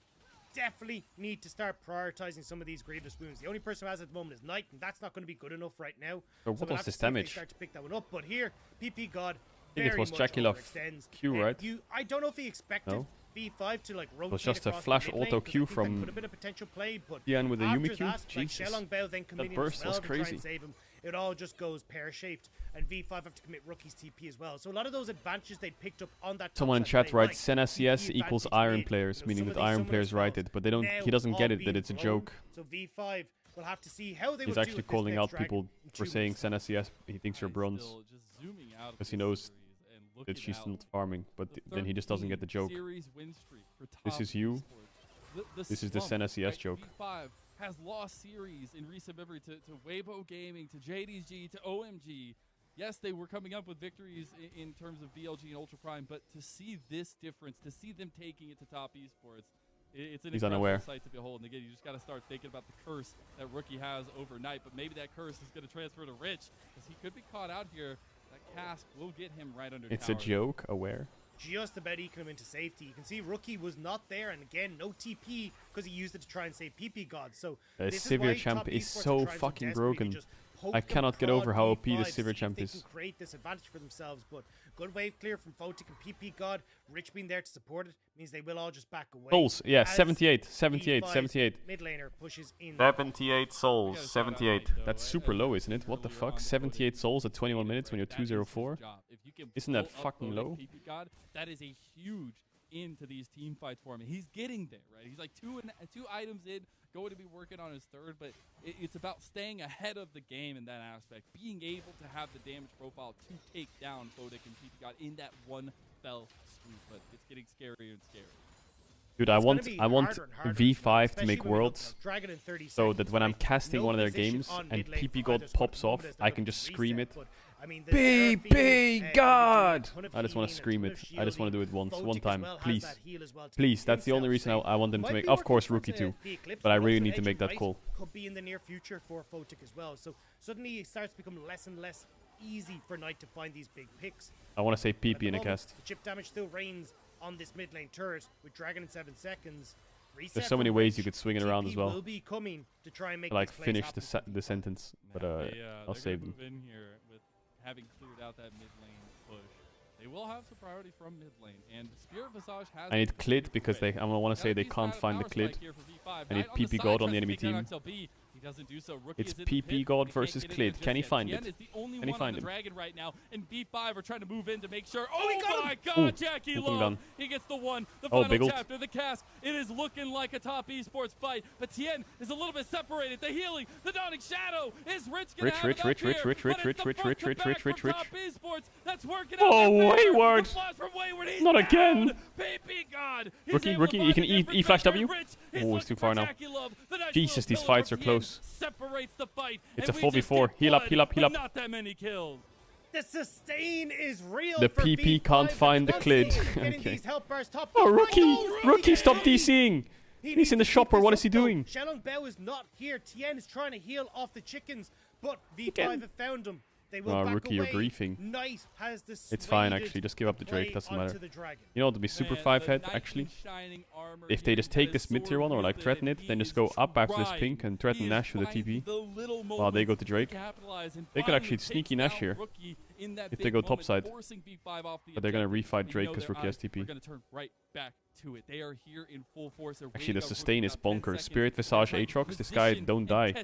Speaker 1: Definitely need to start prioritizing some of these grievous wounds. The only person who has at the moment is Knight, and that's not going to be good enough right now.
Speaker 2: But what
Speaker 1: we'll
Speaker 2: was this
Speaker 1: have to see if
Speaker 2: damage?
Speaker 1: they start to pick that one up. But here, PP God,
Speaker 2: I think it was Jackie Love Q, right?
Speaker 1: I don't know if he expected V5 to like rotate.
Speaker 2: It was just a
Speaker 1: across
Speaker 2: flash
Speaker 1: the mid lane,
Speaker 2: auto
Speaker 1: 'cause I
Speaker 2: Q
Speaker 1: think that
Speaker 2: from
Speaker 1: could have been a potential play, but
Speaker 2: Ian with the
Speaker 1: after
Speaker 2: Yumi Q.
Speaker 1: that, like
Speaker 2: Jesus,
Speaker 1: Shelong Bell then come
Speaker 2: that
Speaker 1: in as
Speaker 2: burst
Speaker 1: well
Speaker 2: was
Speaker 1: to try
Speaker 2: crazy.
Speaker 1: and save him. It all just goes pear-shaped, and V5 have to commit Rookie's TP as well. So a lot of those advantages they picked up on that.
Speaker 2: Someone in
Speaker 1: top
Speaker 2: chat
Speaker 1: side play,
Speaker 2: writes
Speaker 1: like
Speaker 2: Senna CS
Speaker 1: TP
Speaker 2: equals
Speaker 1: advantage
Speaker 2: Iron
Speaker 1: mid,
Speaker 2: players,
Speaker 1: you know,
Speaker 2: meaning
Speaker 1: some
Speaker 2: that
Speaker 1: of these
Speaker 2: Iron
Speaker 1: summoner
Speaker 2: players write
Speaker 1: spells
Speaker 2: it, but they don't.
Speaker 1: now
Speaker 2: He doesn't get
Speaker 1: all
Speaker 2: it that
Speaker 1: being
Speaker 2: it's a
Speaker 1: blown.
Speaker 2: joke.
Speaker 1: So V5 will have to see how they
Speaker 2: He's
Speaker 1: will
Speaker 2: actually
Speaker 1: do with
Speaker 2: calling
Speaker 1: this
Speaker 2: out
Speaker 1: next
Speaker 2: people
Speaker 1: dragon in
Speaker 2: for
Speaker 1: 2
Speaker 2: saying
Speaker 1: weeks.
Speaker 2: Senna CS. He thinks you're bronze
Speaker 3: Just zooming out
Speaker 2: because he knows that she's not farming, but then he just doesn't get the joke. This is you. This is the Senna CS joke.
Speaker 3: V5 has lost series in recent memory to Weibo Gaming, to JDG, to OMG. Yes, they were coming up with victories in terms of BLG and Ultra Prime, but to see this difference, to see them taking it to top esports, it's an incredible sight to behold. And again, you just got to start thinking about the curse that Rookie has overnight, but maybe that curse is going to transfer to Rich, because he could be caught out here. That cask will get him right under
Speaker 2: It's
Speaker 3: tower.
Speaker 2: a joke, aware.
Speaker 1: Just about eking him into safety. You can see Rookie was not there, and again, no TP because he used it to try and save PP God. So
Speaker 2: Sivir champ is so fucking broken. I cannot get over how OP the Sivir champ is.
Speaker 1: They can create this advantage for themselves, but good wave clear from Photic and PP God. Rich being there to support it means they will all just back away.
Speaker 2: Souls, yeah,
Speaker 1: As
Speaker 2: 78.
Speaker 1: Mid laner pushes in.
Speaker 2: 78 souls, 78. That's super low, isn't it? What the fuck? 78 souls at 21 minutes when you're 204? Isn't that fucking low?
Speaker 3: God, that is a huge into these team fights for him. He's getting there, right? He's like two items in, going to be working on his third, but it's about staying ahead of the game in that aspect, being able to have the damage profile to take down Photic and PP God in that one fell swoop, but it's getting scarier and scarier.
Speaker 2: Dude, I want V5 to make worlds so that when I'm casting one of their games and PP God pops off, I can just scream it. PP God! I just want to scream it. I just want to do it one time. Please. Please, that's the only reason I want them to make. Of course, Rookie too. But I really need to make that call.
Speaker 1: Could be in the near future for Photic as well. So suddenly it starts to become less and less easy for Knight to find these big picks.
Speaker 2: I want to say PP in a cast.
Speaker 1: The chip damage still reigns on this mid lane turret with Dragon in 7 seconds.
Speaker 2: There's so many ways you could swing it around as well.
Speaker 1: Will be coming to try and make
Speaker 2: like finish the sentence, but I'll save them.
Speaker 3: In here with having cleared out that mid lane push, they will have some priority from mid lane. And Spirit Visage has.
Speaker 2: I need Clid because I want to say they can't find the Clid. I need PP God on the enemy team. It's PP God versus Clid. Can he find it? Can he find him?
Speaker 3: Dragon right now, and B5 are trying to move in to make sure. Oh my God, Jackie Love! He gets the one. The final chapter, the cast. It is looking like a top esports fight, but Tien is a little bit separated. The healing, the dawning shadow. Is Rich gonna have it up here? Top esports. That's working out.
Speaker 2: Oh, Wayward! Not again!
Speaker 3: PP God.
Speaker 2: Rookie, you can E-flash W. Oh, he's too far now. Jesus, these fights are close.
Speaker 3: Separates the fight.
Speaker 2: It's a 4v4. Heal up.
Speaker 3: Not that many kills.
Speaker 1: The sustain is real.
Speaker 2: The PP can't find the Clid. Okay. Oh, Rookie, stop DCing. He's in the shop, or what is he doing?
Speaker 1: Shelong Bell is not here. Tien is trying to heal off the chickens, but V5 have found him. They will back
Speaker 2: Rookie,
Speaker 1: away.
Speaker 2: you're griefing.
Speaker 1: Knight has the
Speaker 2: it's fine, actually. Just give up the Drake. Doesn't matter. You know what would be super 5 head, actually? If they just take this mid-tier one or like threaten it, then just go up after this pink and threaten Nash with a TP while they go to Drake. They could actually sneaky Nash here if they go top side. But they're going to refight Drake because Rookie has TP. Actually, the sustain is bonkers. Spirit Visage Aatrox, this guy don't die.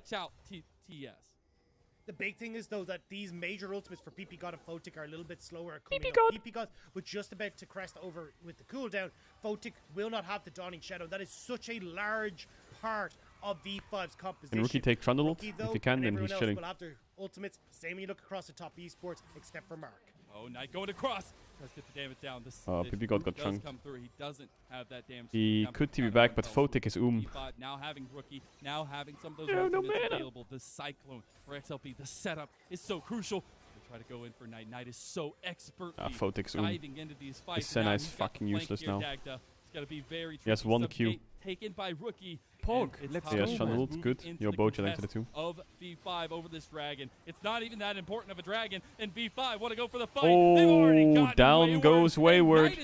Speaker 1: The big thing is, though, that these major ultimates for PP God and Photic are a little bit slower at coming up. PP God was just about to crest over with the cooldown. Photic will not have the Dawning Shadow. That is such a large part of V5's composition.
Speaker 2: Can Rookie take Trundle?
Speaker 1: Rookie, though,
Speaker 2: If he can,
Speaker 1: and
Speaker 2: then he's
Speaker 1: everyone else
Speaker 2: chilling.
Speaker 1: will have their ultimates. Same when you look across the top esports, except for Mark.
Speaker 3: Oh, Knight going across. Let's get the damage down. This
Speaker 2: PP got chunked.
Speaker 3: come through. He doesn't have that damage.
Speaker 2: He could TP back, but Photic is
Speaker 3: V5 now having Rookie, now having some of those ultimates available. The Cyclone for XLP. The setup is so crucial. They try to go in for Knight. Knight is so expertly
Speaker 2: Photic's
Speaker 3: diving into these fights.
Speaker 2: Senna is fucking useless now.
Speaker 3: It's got to be very tricky.
Speaker 2: He has 1 Q.
Speaker 3: Taken by Rookie.
Speaker 2: Pog, let's go. Yes, Trundled, good. Yo, Bocha into the 2.
Speaker 3: Of V5 over this dragon. It's not even that important of a dragon, and V5 want to go for the fight.
Speaker 2: Oh, down goes Wayward.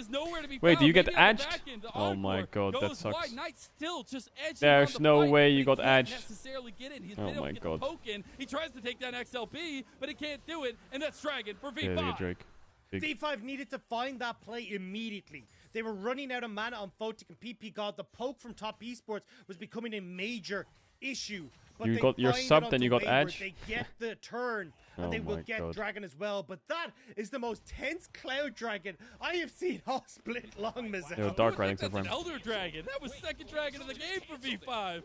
Speaker 2: Wait, do you get edged? Oh my god, that sucks. There's no way you got edged. Oh my god.
Speaker 3: He tries to take down XLP, but he can't do it, and that's dragon for V5.
Speaker 2: Yeah, they get Drake.
Speaker 1: V5 needed to find that play immediately. They were running out of mana on Photic and PP God. The poke from top esports was becoming a major issue. But
Speaker 2: you got your sub, then you got edge.
Speaker 1: They get the turn, and they will get dragon as well. But that is the most tense cloud dragon I have seen all split long, Mizzou.
Speaker 2: Yo, Dark Riding so far.
Speaker 3: That's an Elder Dragon. That was second dragon of the game for V5.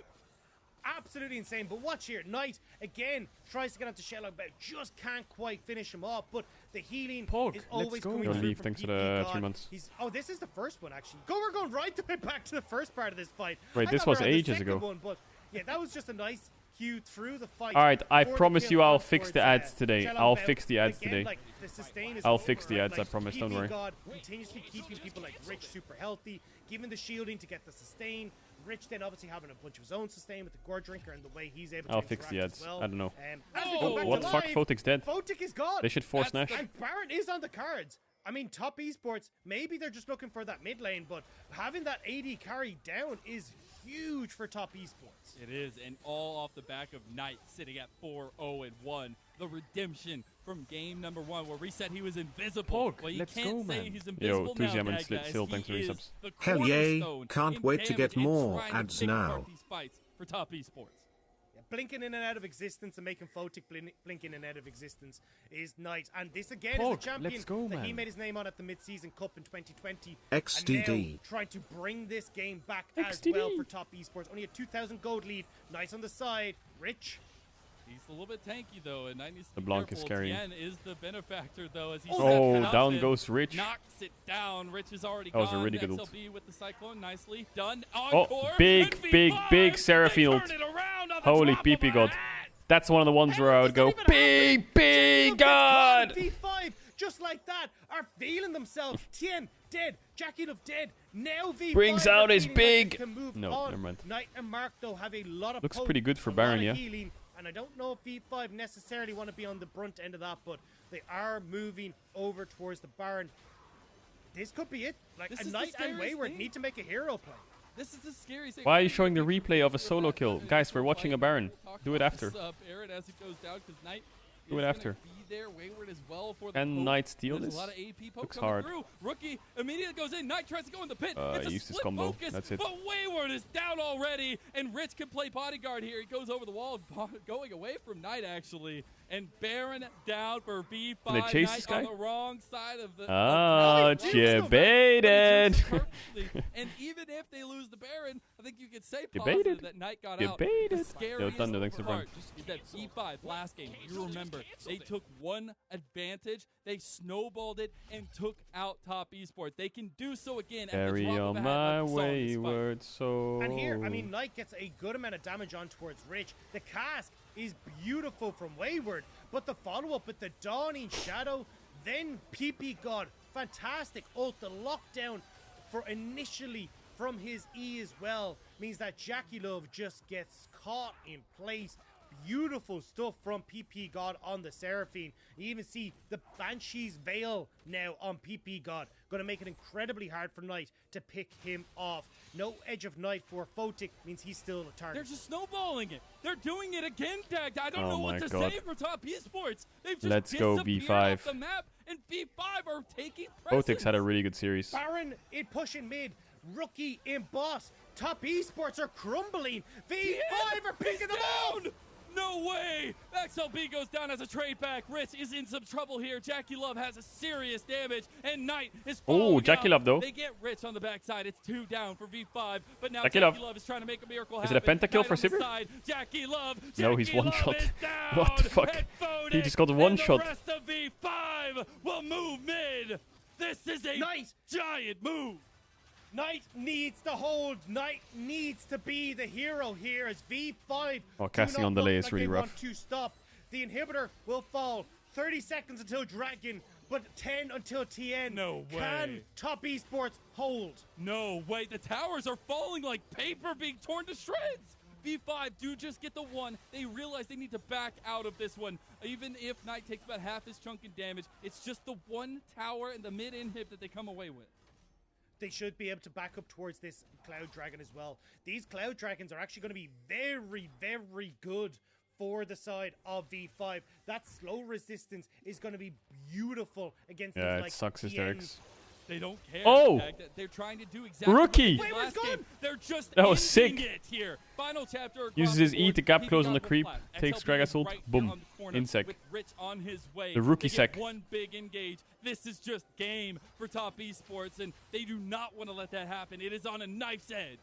Speaker 1: Absolutely insane. But watch here. Knight, again, tries to get onto Shellout, but just can't quite finish him off. But the healing is always coming through.
Speaker 2: Leave thanks to the 3 months.
Speaker 1: Oh, this is the first one, actually. We're going right the way back to the first part of this fight.
Speaker 2: Wait, this was ages ago.
Speaker 1: One, but yeah, that was just a nice cue through the fight.
Speaker 2: Alright, I promise you I'll fix the ads today. I'll fix the ads today.
Speaker 1: Like, the sustain is
Speaker 2: I'll fix the ads, I promise, don't worry.
Speaker 1: God continuously keeping people like Rich super healthy, giving the shielding to get the sustain. Rich then obviously having a bunch of his own sustain with the Gore Drinker and the way he's able to
Speaker 2: I'll fix the ads.
Speaker 1: well.
Speaker 2: I don't know.
Speaker 1: What
Speaker 2: the fuck? Photic's dead.
Speaker 1: Photic is gone.
Speaker 2: They should force Nash.
Speaker 1: And Baron is on the cards. I mean, top esports, maybe they're just looking for that mid lane, but having that AD carry down is huge for top esports.
Speaker 3: It is, and all off the back of Knight sitting at 4-0-1. The redemption from game number 1, where we said he was invisible. Well, you can't say he's invisible.
Speaker 2: Yo, Tuesday I'm still thanks for resubs.
Speaker 4: Hell yeah, can't wait to get more ads now.
Speaker 3: These fights for top esports.
Speaker 1: Blinking in and out of existence and making Photic blink in and out of existence is nice. And this again is the champion that he made his name on at the mid-season cup in 2020.
Speaker 4: XDD.
Speaker 1: And now trying to bring this game back as well for top esports. Only a 2,000 gold lead. Nice on the side. Rich.
Speaker 3: He's a little bit tanky though, and I need to
Speaker 2: the Blanc is carrying.
Speaker 3: Again is the benefactor though, as he
Speaker 2: down goes Rich.
Speaker 3: Knocks it down. Rich is already gone.
Speaker 2: That was a really good ult.
Speaker 3: with the Cyclone, nicely done. Encore,
Speaker 2: big Seraphine ult. Holy PP God. That's one of the ones where I would go, big God.
Speaker 1: V5, just like that, are feeling themselves. Tien dead, Jackie Love dead. Now V5
Speaker 2: brings out his big.
Speaker 1: No,
Speaker 2: never mind.
Speaker 1: Knight and Mark though have a lot of
Speaker 2: looks pretty good for Baron, yeah.
Speaker 1: Healing. And I don't know if V5 necessarily want to be on the brunt end of that, but they are moving over towards the Baron. This could be it. Like, a Knight and Wayward need to make a hero play.
Speaker 3: This is the scary thing.
Speaker 2: Why are you showing the replay of a solo kill? Guys, we're watching a Baron. Do it after.
Speaker 3: As it goes down, Knight
Speaker 2: do it after.
Speaker 3: There, Wayward as well for the
Speaker 2: Can Knight steal this?
Speaker 3: A lot of AP
Speaker 2: looks hard.
Speaker 3: Through. Rookie immediately goes in. Knight tries to go in the pit.
Speaker 2: Use this combo. That's it.
Speaker 3: But Wayward is down already, and Rich can play bodyguard here. He goes over the wall, going away from Knight actually, and Baron down for B5.
Speaker 2: Can they chase
Speaker 3: Knight
Speaker 2: this guy?
Speaker 3: on the wrong side of the.
Speaker 2: Oh, you baited.
Speaker 3: And even if they lose the Baron, I think you could say
Speaker 2: baited.
Speaker 3: that Knight got
Speaker 2: you
Speaker 3: out.
Speaker 2: Baited.
Speaker 3: Yo, Thunder, thanks for Brian. Is that B5 last game? You remember they took one advantage, they snowballed it, and took out top esports. They can do so again.
Speaker 2: Carry on my wayward soul.
Speaker 1: And here, I mean, Knight gets a good amount of damage on towards Rich. The cast is beautiful from Wayward, but the follow-up with the Dawning Shadow, then PP God, fantastic ult, the lockdown for initially from his E as well, means that Jackie Love just gets caught in place. Beautiful stuff from PP God on the Seraphine. You even see the Banshee's Veil now on PP God. Going to make it incredibly hard for Knight to pick him off. No Edge of Night for Photic means he's still a target.
Speaker 3: They're just snowballing it. They're doing it again, Dag. I don't know what to say for top esports. They've just disappeared off the map, and V5 are taking precedence.
Speaker 2: Photic's had a really good series.
Speaker 1: Baron in pushing mid. Rookie in boss. Top esports are crumbling. V5 are picking them off.
Speaker 3: No way! XLB goes down as a trade back. Rich is in some trouble here. Jackie Love has a serious damage, and Knight is
Speaker 2: Oh, Jackie Love though.
Speaker 3: They get Rich on the backside. It's 2 down for V5, but now
Speaker 2: Jackie
Speaker 3: Jackie
Speaker 2: Love.
Speaker 3: Love is trying to make a miracle
Speaker 2: Is
Speaker 3: happen.
Speaker 2: it a pentakill for
Speaker 3: Sivir?
Speaker 2: Sivir?
Speaker 3: Jackie Love.
Speaker 2: No, he's
Speaker 3: Jackie
Speaker 2: one
Speaker 3: Love
Speaker 2: shot.
Speaker 3: is down,
Speaker 2: What the fuck?
Speaker 3: and Photic
Speaker 2: He just got one
Speaker 3: and
Speaker 2: shot.
Speaker 3: The rest of V5 will move mid. This is a
Speaker 1: Knight.
Speaker 3: giant move.
Speaker 1: Knight needs to hold. Knight needs to be the hero here as V5.
Speaker 2: Oh,
Speaker 1: do
Speaker 2: casting
Speaker 1: not
Speaker 2: on delay
Speaker 1: look
Speaker 2: is
Speaker 1: like
Speaker 2: really
Speaker 1: they
Speaker 2: rough.
Speaker 1: Want to stop. The inhibitor will fall. 30 seconds until Dragon, but 10 until TN.
Speaker 3: No way.
Speaker 1: Can Top Esports hold?
Speaker 3: No way. The towers are falling like paper being torn to shreds. V5 do just get the one. They realize they need to back out of this one. Even if Knight takes about half his chunk in damage, it's just the one tower and the mid inhib that they come away with.
Speaker 1: They should be able to back up towards this Cloud Dragon as well. These Cloud Dragons are actually going to be very, very good for the side of V5. That slow resistance is going to be beautiful against
Speaker 2: Yeah,
Speaker 1: things
Speaker 2: it
Speaker 1: like
Speaker 2: sucks
Speaker 1: TN.
Speaker 2: hysterics.
Speaker 3: They don't care.
Speaker 2: Oh!
Speaker 3: They're trying to do exactly
Speaker 2: Rookie!
Speaker 3: what they did
Speaker 1: Wait, where's
Speaker 3: last game.
Speaker 1: gone?
Speaker 3: They're just
Speaker 2: That was
Speaker 3: ending
Speaker 2: sick.
Speaker 3: it here. Final chapter across
Speaker 2: Uses
Speaker 3: the
Speaker 2: his E
Speaker 3: board.
Speaker 2: to gap
Speaker 3: PB
Speaker 2: close on the
Speaker 3: got
Speaker 2: creep,
Speaker 3: flat.
Speaker 2: takes
Speaker 3: XLB
Speaker 2: Drag
Speaker 3: is
Speaker 2: Assault,
Speaker 3: right here
Speaker 2: boom.
Speaker 3: on the corner
Speaker 2: Insec.
Speaker 3: with Rich on his way.
Speaker 2: The rookie
Speaker 3: They
Speaker 2: sec.
Speaker 3: get one big engage. This is just game for Top Esports, and they do not want to let that happen. It is on a knife's edge.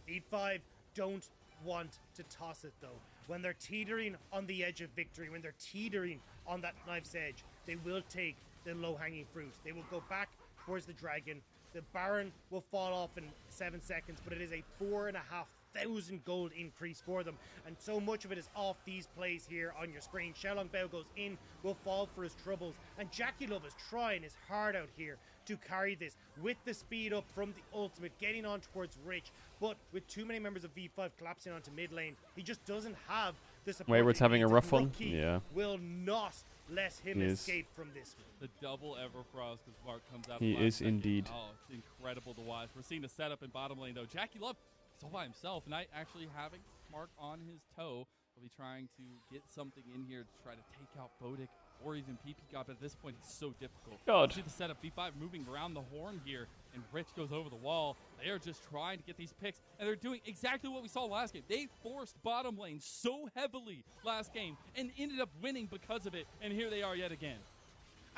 Speaker 1: V5 don't want to toss it though. When they're teetering on the edge of victory, when they're teetering on that knife's edge, they will take the low-hanging fruit. They will go back towards the dragon. The Baron will fall off in 7 seconds, but it is a 4,500 gold increase for them. And so much of it is off these plays here on your screen. Xiaolong Bao goes in, will fall for his troubles. And Jackie Love is trying his heart out here to carry this with the speed up from the ultimate, getting on towards Rich. But with too many members of V5 collapsing onto mid lane, he just doesn't have the support.
Speaker 2: Wayward's
Speaker 1: that he
Speaker 2: having a
Speaker 1: needs.
Speaker 2: rough one.
Speaker 1: Rookie
Speaker 2: Yeah.
Speaker 1: will not let him
Speaker 2: He is.
Speaker 1: escape from this one.
Speaker 3: The double Everfrost as Mark comes out.
Speaker 2: He
Speaker 3: of the last
Speaker 2: is
Speaker 3: second.
Speaker 2: indeed.
Speaker 3: Oh, it's incredible to watch. We're seeing the setup in bottom lane though. Jackie Love is all by himself. Knight actually having Mark on his toe. He'll be trying to get something in here to try to take out Bodic or even PP God, but at this point it's so difficult.
Speaker 2: God.
Speaker 3: See the setup, V5 moving around the horn here, and Rich goes over the wall. They are just trying to get these picks, and they're doing exactly what we saw last game. They forced bottom lane so heavily last game and ended up winning because of it, and here they are yet again.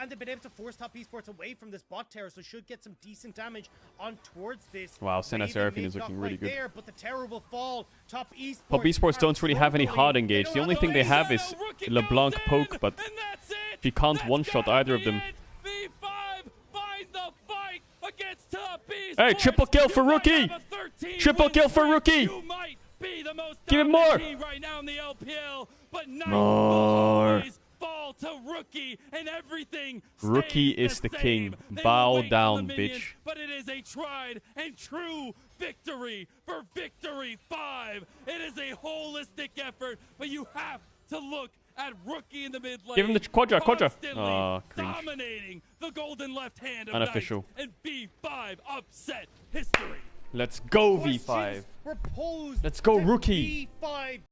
Speaker 1: And they've been able to force Top Esports away from this bot tower, so should get some decent damage on towards this.
Speaker 2: Wow, Senna
Speaker 1: Raven
Speaker 2: Seraphine
Speaker 1: mid
Speaker 2: is looking
Speaker 1: not
Speaker 2: really
Speaker 1: quite
Speaker 2: good.
Speaker 1: There, but the tower will fall. Top Esports,
Speaker 2: Top Esports
Speaker 1: are
Speaker 2: don't really have any hard
Speaker 1: struggling.
Speaker 2: engage.
Speaker 1: They
Speaker 2: The
Speaker 1: don't
Speaker 2: only
Speaker 1: have
Speaker 2: thing they
Speaker 1: ace.
Speaker 2: have is LeBlanc poke, but
Speaker 3: And that's it.
Speaker 2: he can't
Speaker 3: That's
Speaker 2: one-shot
Speaker 3: gotta
Speaker 2: either of
Speaker 3: be
Speaker 2: them.
Speaker 3: it. V5 find the fight against Top Esports.
Speaker 2: Hey, triple kill for
Speaker 3: You might
Speaker 2: Rookie.
Speaker 3: have a 13
Speaker 2: Triple
Speaker 3: win
Speaker 2: kill for
Speaker 3: streak.
Speaker 2: Rookie.
Speaker 3: You might be the most
Speaker 2: Give him
Speaker 3: dominant
Speaker 2: more.
Speaker 3: team right now in the LPL, but Knight
Speaker 2: More.
Speaker 3: always fall to Rookie, and everything
Speaker 2: Rookie
Speaker 3: stays
Speaker 2: is the
Speaker 3: same.
Speaker 2: king.
Speaker 3: They
Speaker 2: Bow
Speaker 3: will wait on
Speaker 2: down,
Speaker 3: the minions,
Speaker 2: bitch.
Speaker 3: But it is a tried and true victory for Victory 5. It is a holistic effort, but you have to look at Rookie in the mid lane.
Speaker 2: Give him the quadra.
Speaker 3: constantly
Speaker 2: Aw, cringe.
Speaker 3: dominating the golden left hand of
Speaker 2: Unofficial.
Speaker 3: Knight, and V5 upset history.
Speaker 2: Let's go,
Speaker 1: Questions
Speaker 2: V5.
Speaker 1: were posed
Speaker 2: Let's go,
Speaker 1: to
Speaker 2: Rookie.
Speaker 1: V5